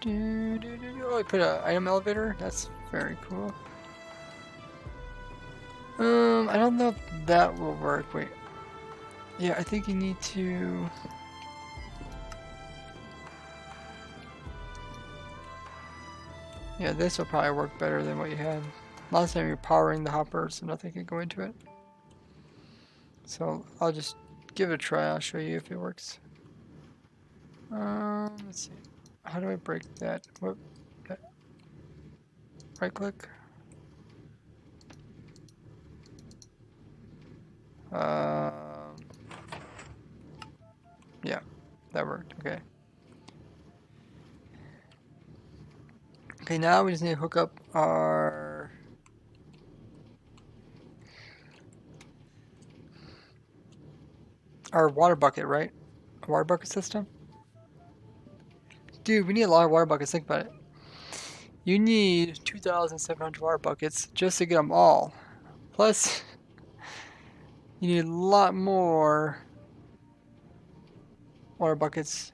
Oh, we put an item elevator. That's very cool. I don't know if that will work. Wait. Yeah, I think you need to. Yeah, this will probably work better than what you had. Last time you're powering the hopper, so nothing can go into it. So I'll just give it a try. I'll show you if it works. Let's see. How do I break that? What? Right click. Yeah, that worked. Okay. Okay, now we just need to hook up our water bucket, right? A water bucket system. Dude, we need a lot of water buckets. Think about it. You need 2,700 water buckets just to get them all. Plus, you need a lot more water buckets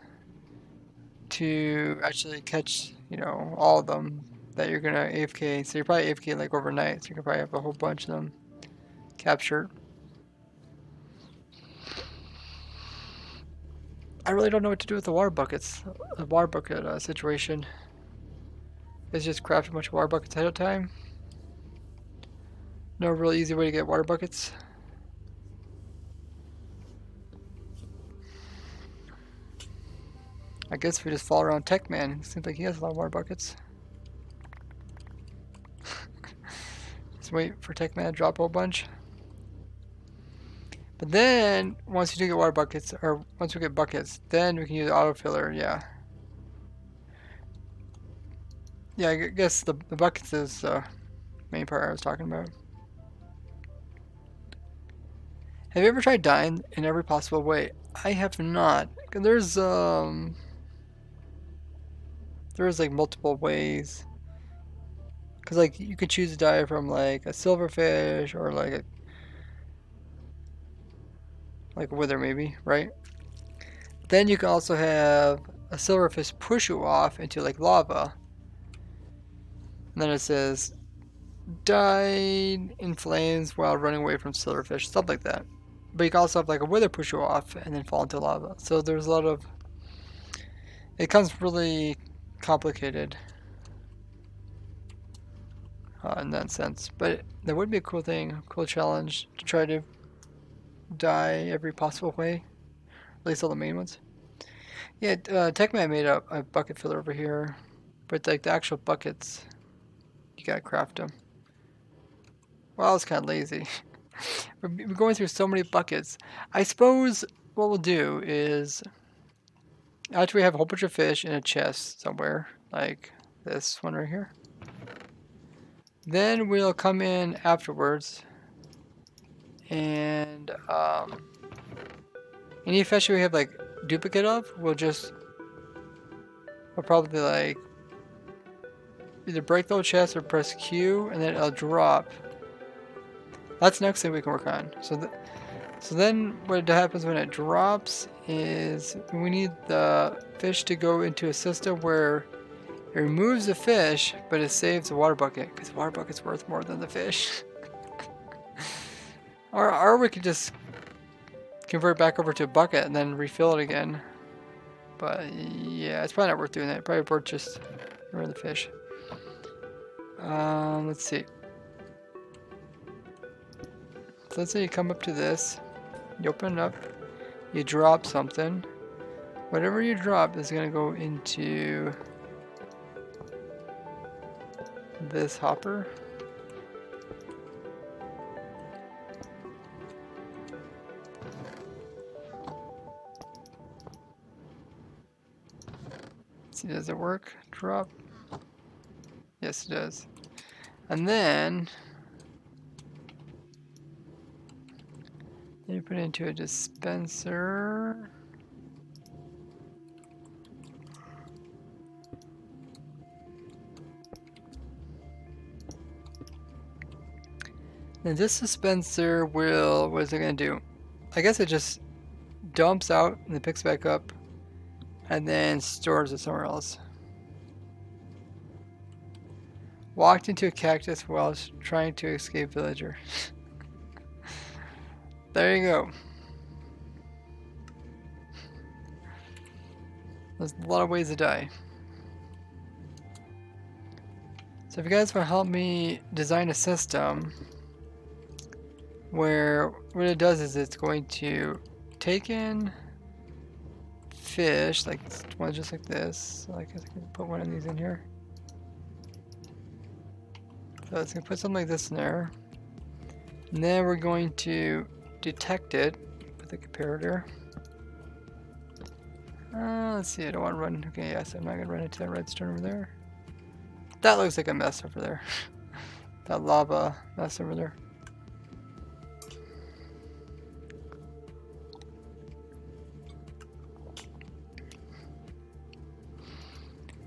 to actually catch, you know, all of them that you're gonna AFK. So you're probably AFK like overnight. So you can probably have a whole bunch of them captured. I really don't know what to do with the water buckets. The water bucket situation. Is just craft a bunch of water buckets ahead of time. No real easy way to get water buckets. I guess we just follow around Tech Man. It seems like he has a lot of water buckets. Just wait for Tech Man to drop a whole bunch. But then, once you do get water buckets, or once we get buckets, then we can use autofiller, yeah. Yeah, I guess the buckets is the main part I was talking about. Have you ever tried dying in every possible way? I have not. There's like multiple ways. Cause like you could choose to die from like a silverfish or like a wither maybe, right? Then you can also have a silverfish push you off into like lava. And then it says died in flames while running away from silverfish, stuff like that. But you can also have like a wither push you off and then fall into lava. So there's a lot of, it becomes really complicated in that sense. But that would be a cool thing, a cool challenge to try to die every possible way. At least all the main ones. Yeah, Techman made a bucket filler over here. But like the actual buckets, you gotta craft them. Well, I was kind of lazy. We're going through so many buckets. I suppose what we'll do is, after we have a whole bunch of fish in a chest somewhere, like this one right here, then we'll come in afterwards and any fish we have like duplicate of, we'll probably like either break the whole chest or press Q and then it'll drop. That's the next thing we can work on. So then what happens when it drops is we need the fish to go into a system where it removes the fish, but it saves the water bucket because the water bucket's worth more than the fish. or we could just convert it back over to a bucket and then refill it again. But yeah, it's probably not worth doing that. Probably worth just remove the fish. Let's see. So let's say you come up to this, you open it up, you drop something. Whatever you drop is gonna go into this hopper. See, does it work? Drop. Yes, it does. And then you put it into a dispenser. And this dispenser will, what is it going to do? I guess it just dumps out and then picks back up and then stores it somewhere else. Walked into a cactus while trying to escape villager. There you go. There's a lot of ways to die. So if you guys want to help me design a system where what it does is it's going to take in fish, like one just like this. So I guess I can put one of these in here. So it's going to put something like this in there. And then we're going to detect it with the comparator. Let's see, I don't want to run. Okay, yes, I'm not going to run into that redstone over there. That looks like a mess over there. That lava mess over there.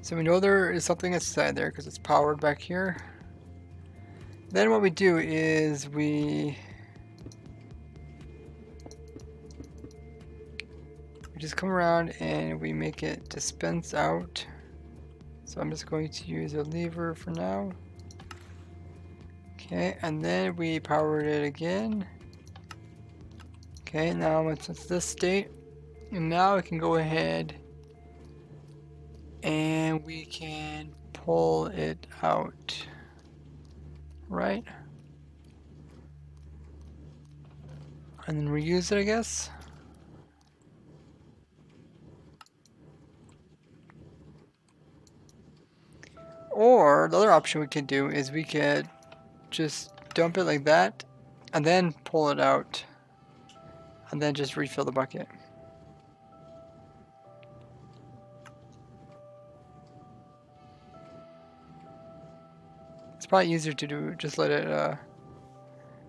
So we know there is something inside there because it's powered back here. Then what we do is we just come around and we make it dispense out. So I'm just going to use a lever for now. Okay, and then we powered it again. Okay, now it's this state. And now I can go ahead and we can pull it out. Right? And then reuse it, I guess. Or the other option we could do is we could just dump it like that and then pull it out and then just refill the bucket. It's probably easier to do, just let it,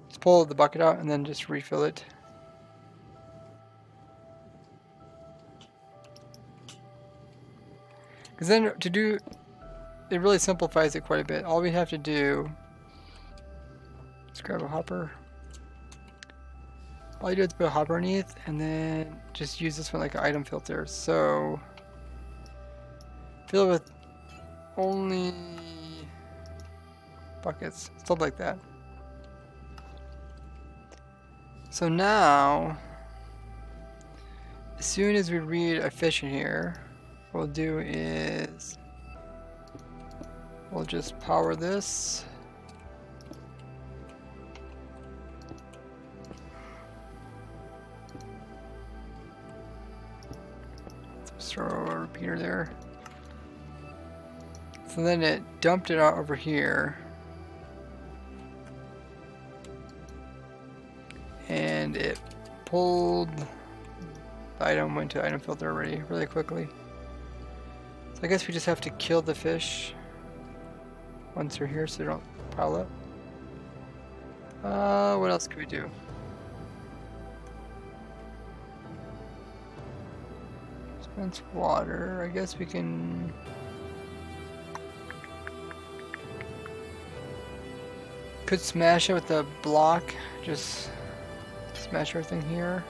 just pull the bucket out and then just refill it. Because then to do, it really simplifies it quite a bit. All we have to do, let's grab a hopper. All you do is put a hopper underneath and then just use this one like an item filter. So fill it with only buckets, stuff like that. So now, as soon as we read a fish in here, what we'll do is we'll just power this. Let's throw a repeater there. So then it dumped it out over here. And it pulled the item, went to item filter already really quickly. So I guess we just have to kill the fish once they're here so they don't pile up. What else can we do? Dispense water. I guess we can. Could smash it with a block. Just smash everything here.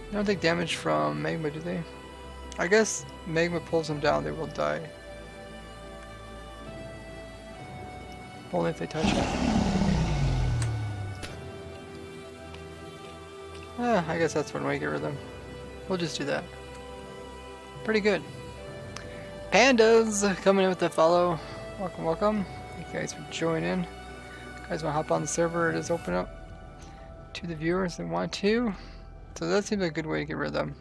They don't take damage from magma, do they? I guess magma pulls them down, they will die. Only if they touch it. I guess that's one way to get rid of them. We'll just do that. Pretty good. Pandas coming in with the follow. Welcome, welcome. Thank you guys for joining. You guys want to hop on the server? Just open up to the viewers that want to. So that seems like a good way to get rid of them.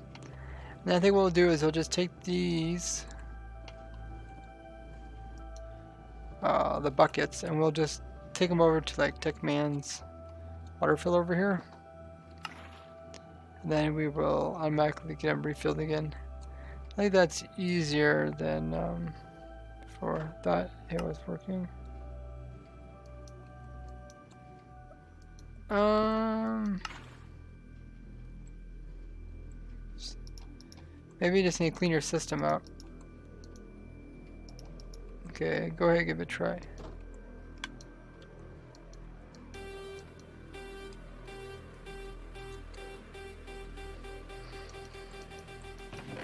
And I think what we'll do is we'll just take these, the buckets, and we'll just take them over to like Techman's water fill over here. And then we will automatically get them refilled again. I think that's easier than before. Thought it was working. Maybe you just need to clean your system out. Okay, go ahead and give it a try.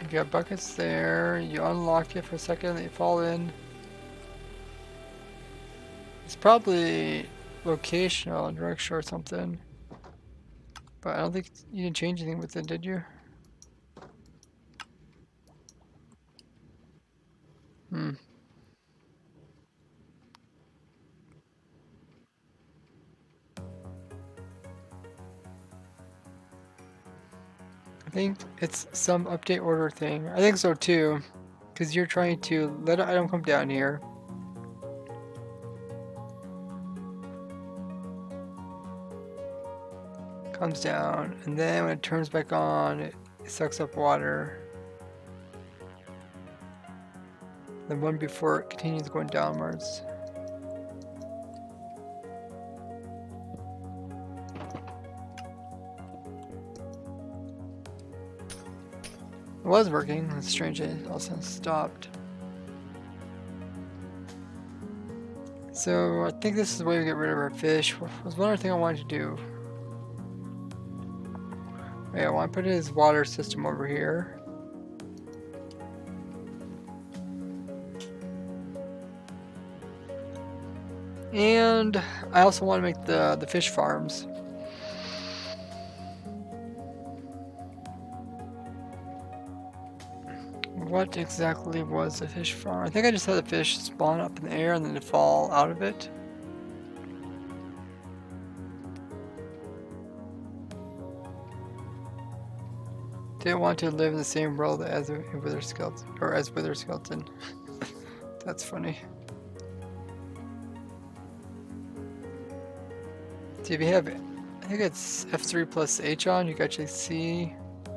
You got buckets there, you unlock it for a second, they fall in. It's probably locational, direct shore or something. But I don't think you didn't change anything with it, did you? I think it's some update order thing. I think so too. Because you're trying to let an item come down here. Comes down, and then when it turns back on, it sucks up water. The one before it continues going downwards. It was working. That's strange. It also stopped. So I think this is the way we get rid of our fish. There's one other thing I wanted to do. Yeah, I want to put his water system over here. And I also want to make the fish farms. What exactly was the fish farm? I think I just had the fish spawn up in the air and then they fall out of it. Didn't want to live in the same world as a Wither Skeleton, or as Wither Skeleton. That's funny. See, if you have, I think it's F3 plus H on, you can actually see,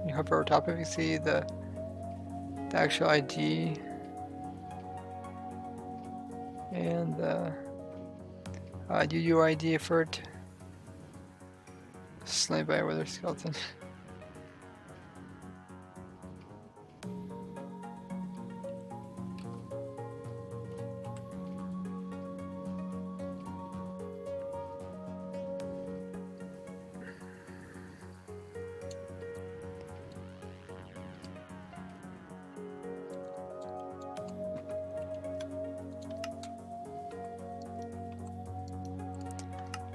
you hover over top of it, you see the actual ID and the UUID for it. Slain by a Wither Skeleton.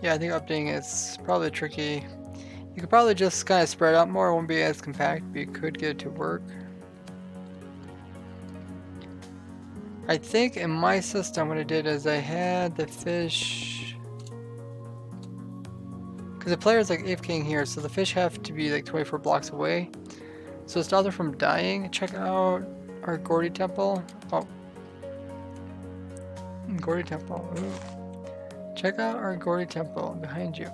Yeah, I think updating is probably tricky. You could probably just kind of spread out more, it won't be as compact, but you could get it to work. I think in my system what I did is I had the fish, because the player's like AFKing here, so the fish have to be like 24 blocks away. So to stop them from dying, check out our Gordy Temple. Oh. Gordy Temple. Ooh. Check out our Gordy Temple behind you.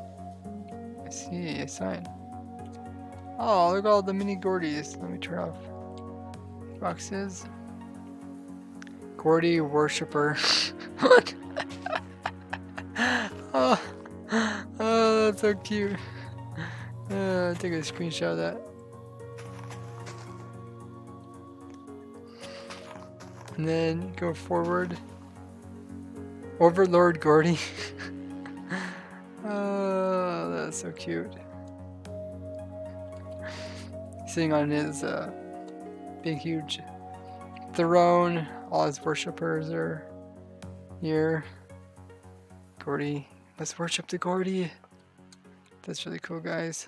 I see a sign. Oh, look at all the mini Gordys. Let me turn off boxes. Gordy Worshipper. What? Oh, that's so cute. Take a screenshot of that. And then go forward. Overlord Gordy. Oh, that's so cute. Sitting on his big, huge throne. All his worshippers are here. Gordy. Let's worship the Gordy. That's really cool, guys.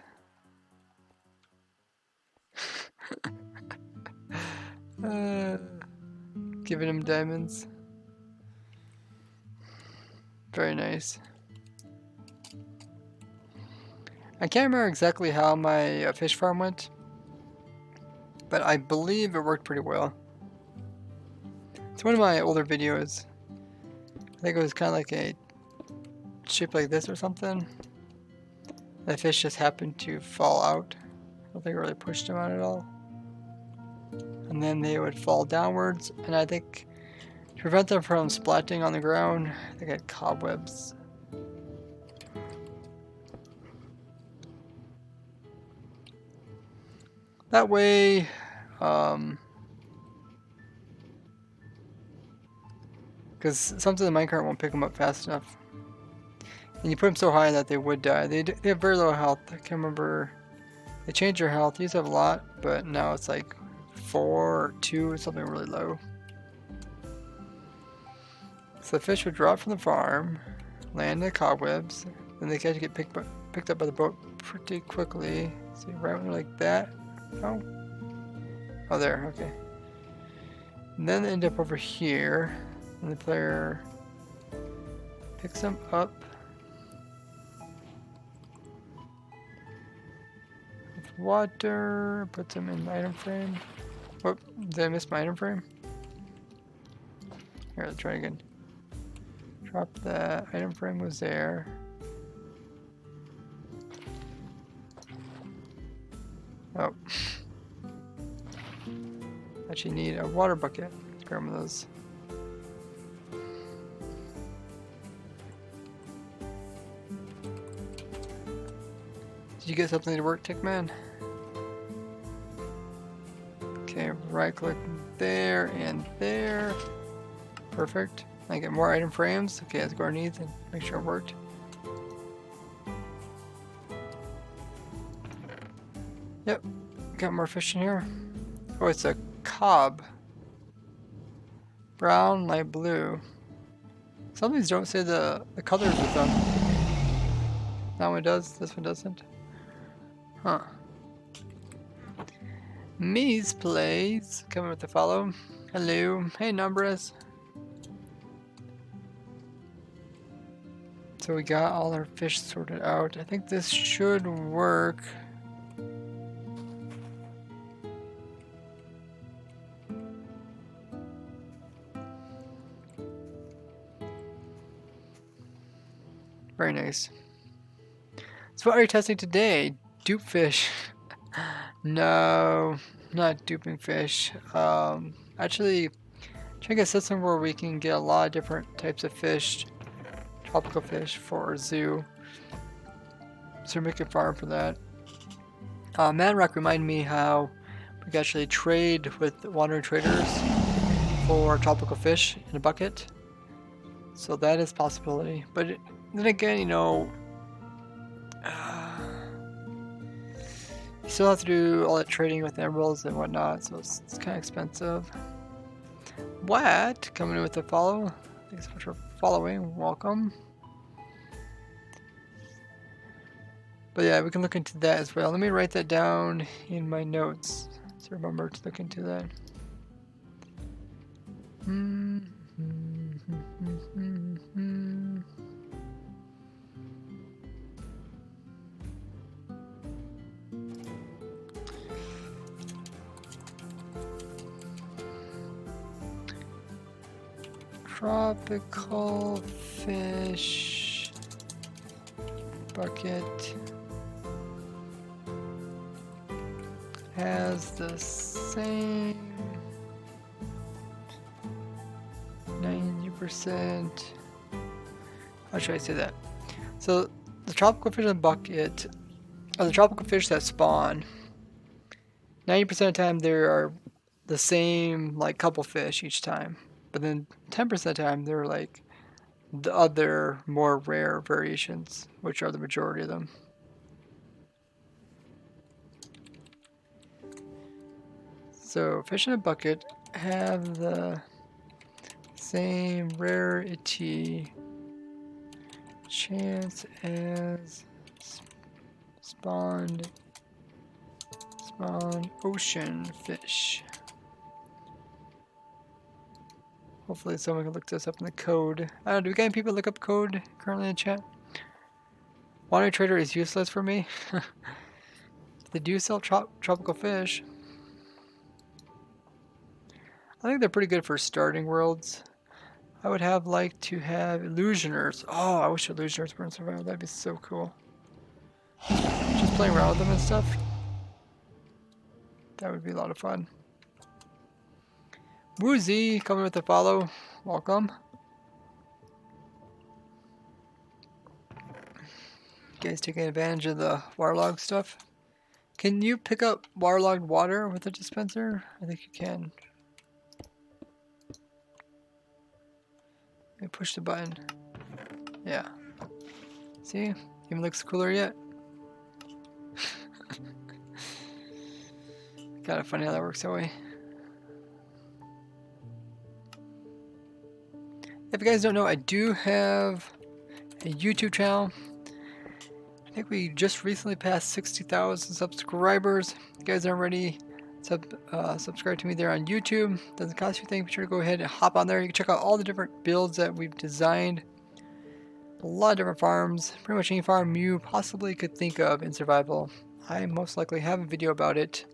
uh, giving him diamonds. Very nice. I can't remember exactly how my fish farm went, but I believe it worked pretty well. It's one of my older videos. I think it was kind of like a shape like this or something. The fish just happened to fall out. I don't think it really pushed them out at all. And then they would fall downwards, and I think to prevent them from splatting on the ground, they got cobwebs. That way, because something in the minecart won't pick them up fast enough. And you put them so high that they would die. They have very low health. I can't remember. They changed their health. They used to have a lot, but now it's like 4 or 2, something really low. So the fish would drop from the farm, land in the cobwebs, then they get picked up by the boat pretty quickly. See, right when like that. Oh. Oh, there. Okay. And then they end up over here, and the player picks them up with water, puts them in the item frame. Whoop, did I miss my item frame? Here, let's try again. Drop that. Item frame was there. Oh. Actually need a water bucket. Let's grab one of those. Did you get something to work, Tickman? Okay, right click there and there. Perfect. I get more item frames. Okay, let's go underneath and make sure it worked. Yep, got more fish in here. Oh, it's a cob. Brown, light blue. Some of these don't say the colors of them. That one does, this one doesn't. Huh. Mies plays. Coming with the follow. Hello. Hey, Numbers. So we got all our fish sorted out. I think this should work. Very nice. So what are you testing today? Dupe fish. No, not duping fish. Actually, trying to get a system where we can get a lot of different types of fish, tropical fish for our zoo. So we're making a farm for that. Manrock reminded me how we can actually trade with wandering traders for tropical fish in a bucket. So that is a possibility. But then again, you know, you still have to do all that trading with emeralds and whatnot, so it's kind of expensive. What? Coming in with a follow? Thanks so much for following. Welcome. But yeah, we can look into that as well. Let me write that down in my notes so remember to look into that. Tropical fish bucket has the same 90%. How should I say that? So the tropical fish in the bucket are the tropical fish that spawn. 90% of the time there are the same like couple fish each time. But then 10% of the time, they're like the other more rare variations, which are the majority of them. So fish in a bucket have the same rarity chance as spawned Spawn ocean fish. Hopefully someone can look this up in the code. I don't know, do we got any people look up code currently in chat? Water trader is useless for me. They do sell tropical fish. I think they're pretty good for starting worlds. I would have liked to have illusioners. Oh, I wish illusioners were in survival. That'd be so cool. Just playing around with them and stuff. That would be a lot of fun. Woozy coming with a follow. Welcome. You guys taking advantage of the waterlog stuff? Can you pick up waterlogged water with a dispenser? I think you can. Let me push the button. Yeah. See? Even looks cooler yet. Kinda funny how that works that way. If you guys don't know, I do have a YouTube channel. I think we just recently passed 60,000 subscribers. If you guys aren't already subscribe to me there on YouTube. Doesn't cost you anything. Be sure to go ahead and hop on there. You can check out all the different builds that we've designed. A lot of different farms. Pretty much any farm you possibly could think of in survival. I most likely have a video about it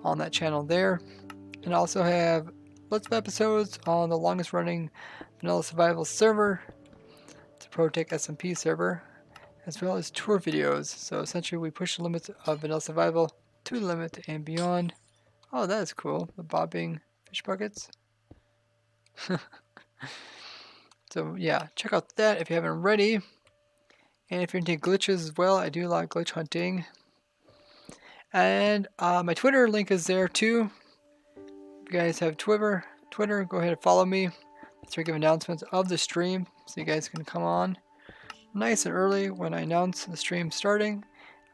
on that channel there. And I also have lots of episodes on the longest running vanilla survival server. It's a ProTech SMP server, as well as tour videos. So essentially we push the limits of vanilla survival to the limit and beyond. Oh, that is cool. The bobbing fish buckets. So yeah, check out that if you haven't already. And if you're into glitches as well, I do like glitch hunting. And my Twitter link is there too. If you guys have Twitter, go ahead and follow me. That's where I give announcements of the stream, so you guys can come on nice and early when I announce the stream starting.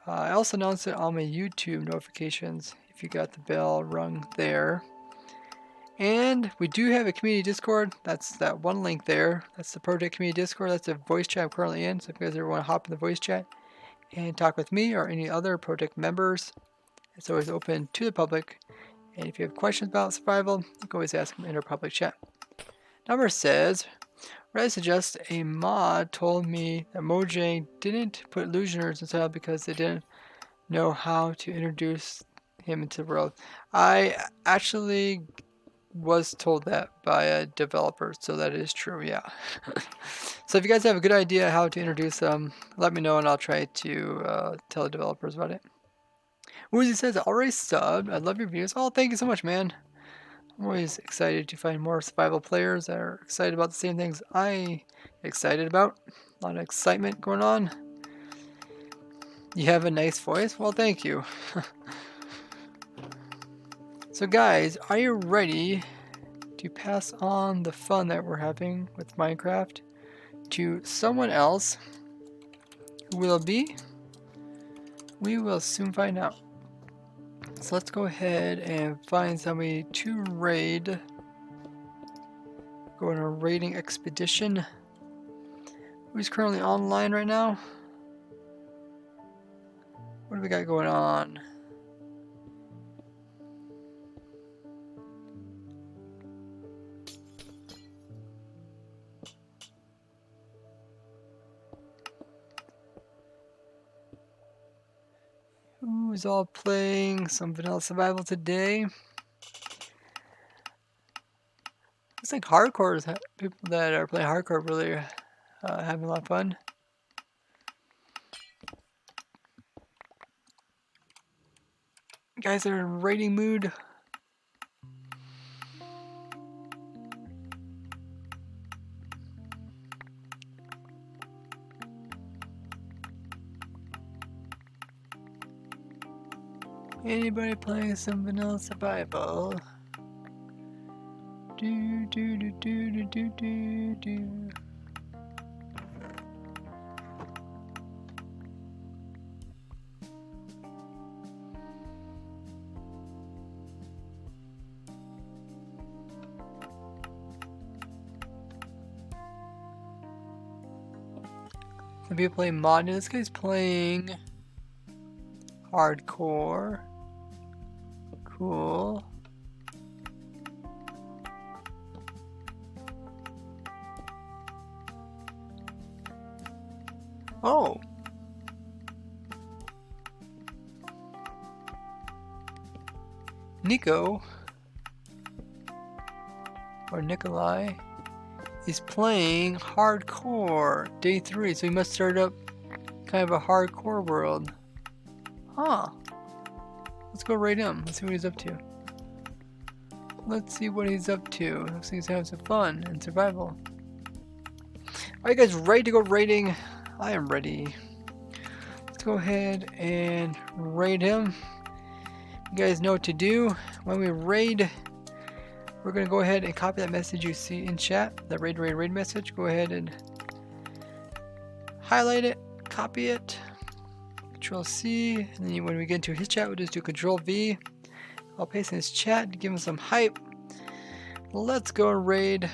I also announce it on my YouTube notifications if you got the bell rung there. And we do have a community Discord. That's that one link there. That's the ProTech community Discord. That's the voice chat I'm currently in. So if you guys ever want to hop in the voice chat and talk with me or any other ProTech members, it's always open to the public. And if you have questions about survival, you can always ask them in our public chat. Number says, Red suggests a mod told me that Mojang didn't put illusioners inside because they didn't know how to introduce him into the world. I actually was told that by a developer, so that is true, yeah. So if you guys have a good idea how to introduce them, let me know and I'll try to tell the developers about it. Woozy says, already subbed. I love your videos. Oh, thank you so much, man. I'm always excited to find more survival players that are excited about the same things I get excited about. A lot of excitement going on. You have a nice voice? Well, thank you. So guys, are you ready to pass on the fun that we're having with Minecraft to someone else? Who will it be? We will soon find out. So let's go ahead and find somebody to raid. Go on a raiding expedition. Who's currently online right now? What do we got going on? Who's all playing some vanilla survival today? Looks like hardcore is people that are playing hardcore really having a lot of fun. Guys are in raiding mood. Anybody playing some vanilla survival? Do do do do do do do do. Some people playing mod. This guy's playing hardcore. Cool. Oh. Nico, or Nikolai, is playing hardcore day 3, so he must start up kind of a hardcore world. Huh. Let's go raid him. Let's see what he's up to. Let's see what he's up to. Looks like he's having some fun and survival. Are you guys ready to go raiding? I am ready. Let's go ahead and raid him. You guys know what to do. When we raid, we're going to go ahead and copy that message you see in chat. That raid message. Go ahead and highlight it, copy it, Control C, and then when we get into his chat, we'll just do Control V. I'll paste in his chat to give him some hype. Let's go raid.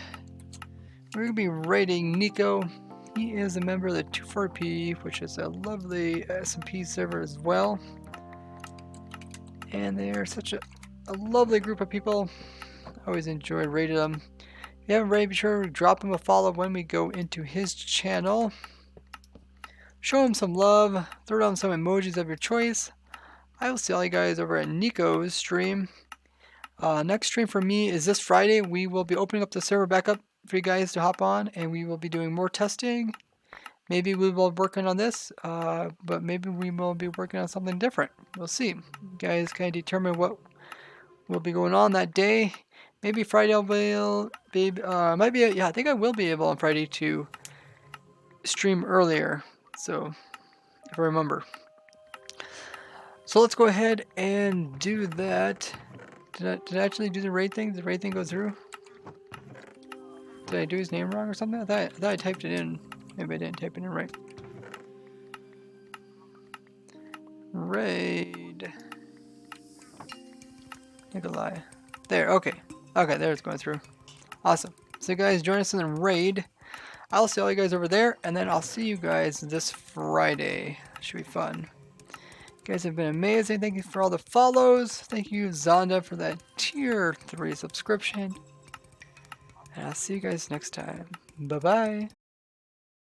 We're going to be raiding Nico. He is a member of the 24P, which is a lovely SMP server as well. And they are such a lovely group of people. I always enjoy raiding them. If you haven't raided, be sure to drop him a follow when we go into his channel. Show him some love. Throw down some emojis of your choice. I will see all you guys over at Nico's stream. Next stream for me is this Friday. We will be opening up the server back up for you guys to hop on, and we will be doing more testing. Maybe we will be working on this, but maybe we will be working on something different. We'll see. You guys kind of determine what will be going on that day. Maybe Friday I will be, might be, yeah, I think I will be able on Friday to stream earlier. So, if I remember. So let's go ahead and do that. Did I actually do the raid thing? Did the raid thing go through? Did I do his name wrong or something? I thought I typed it in. Maybe I didn't type it in right. Raid. Nikolai. There, okay. Okay, there it's going through. Awesome. So guys, join us in the raid. I'll see all you guys over there, and then I'll see you guys this Friday. Should be fun. You guys have been amazing. Thank you for all the follows. Thank you, Zonda, for that tier 3 subscription. And I'll see you guys next time. Bye-bye.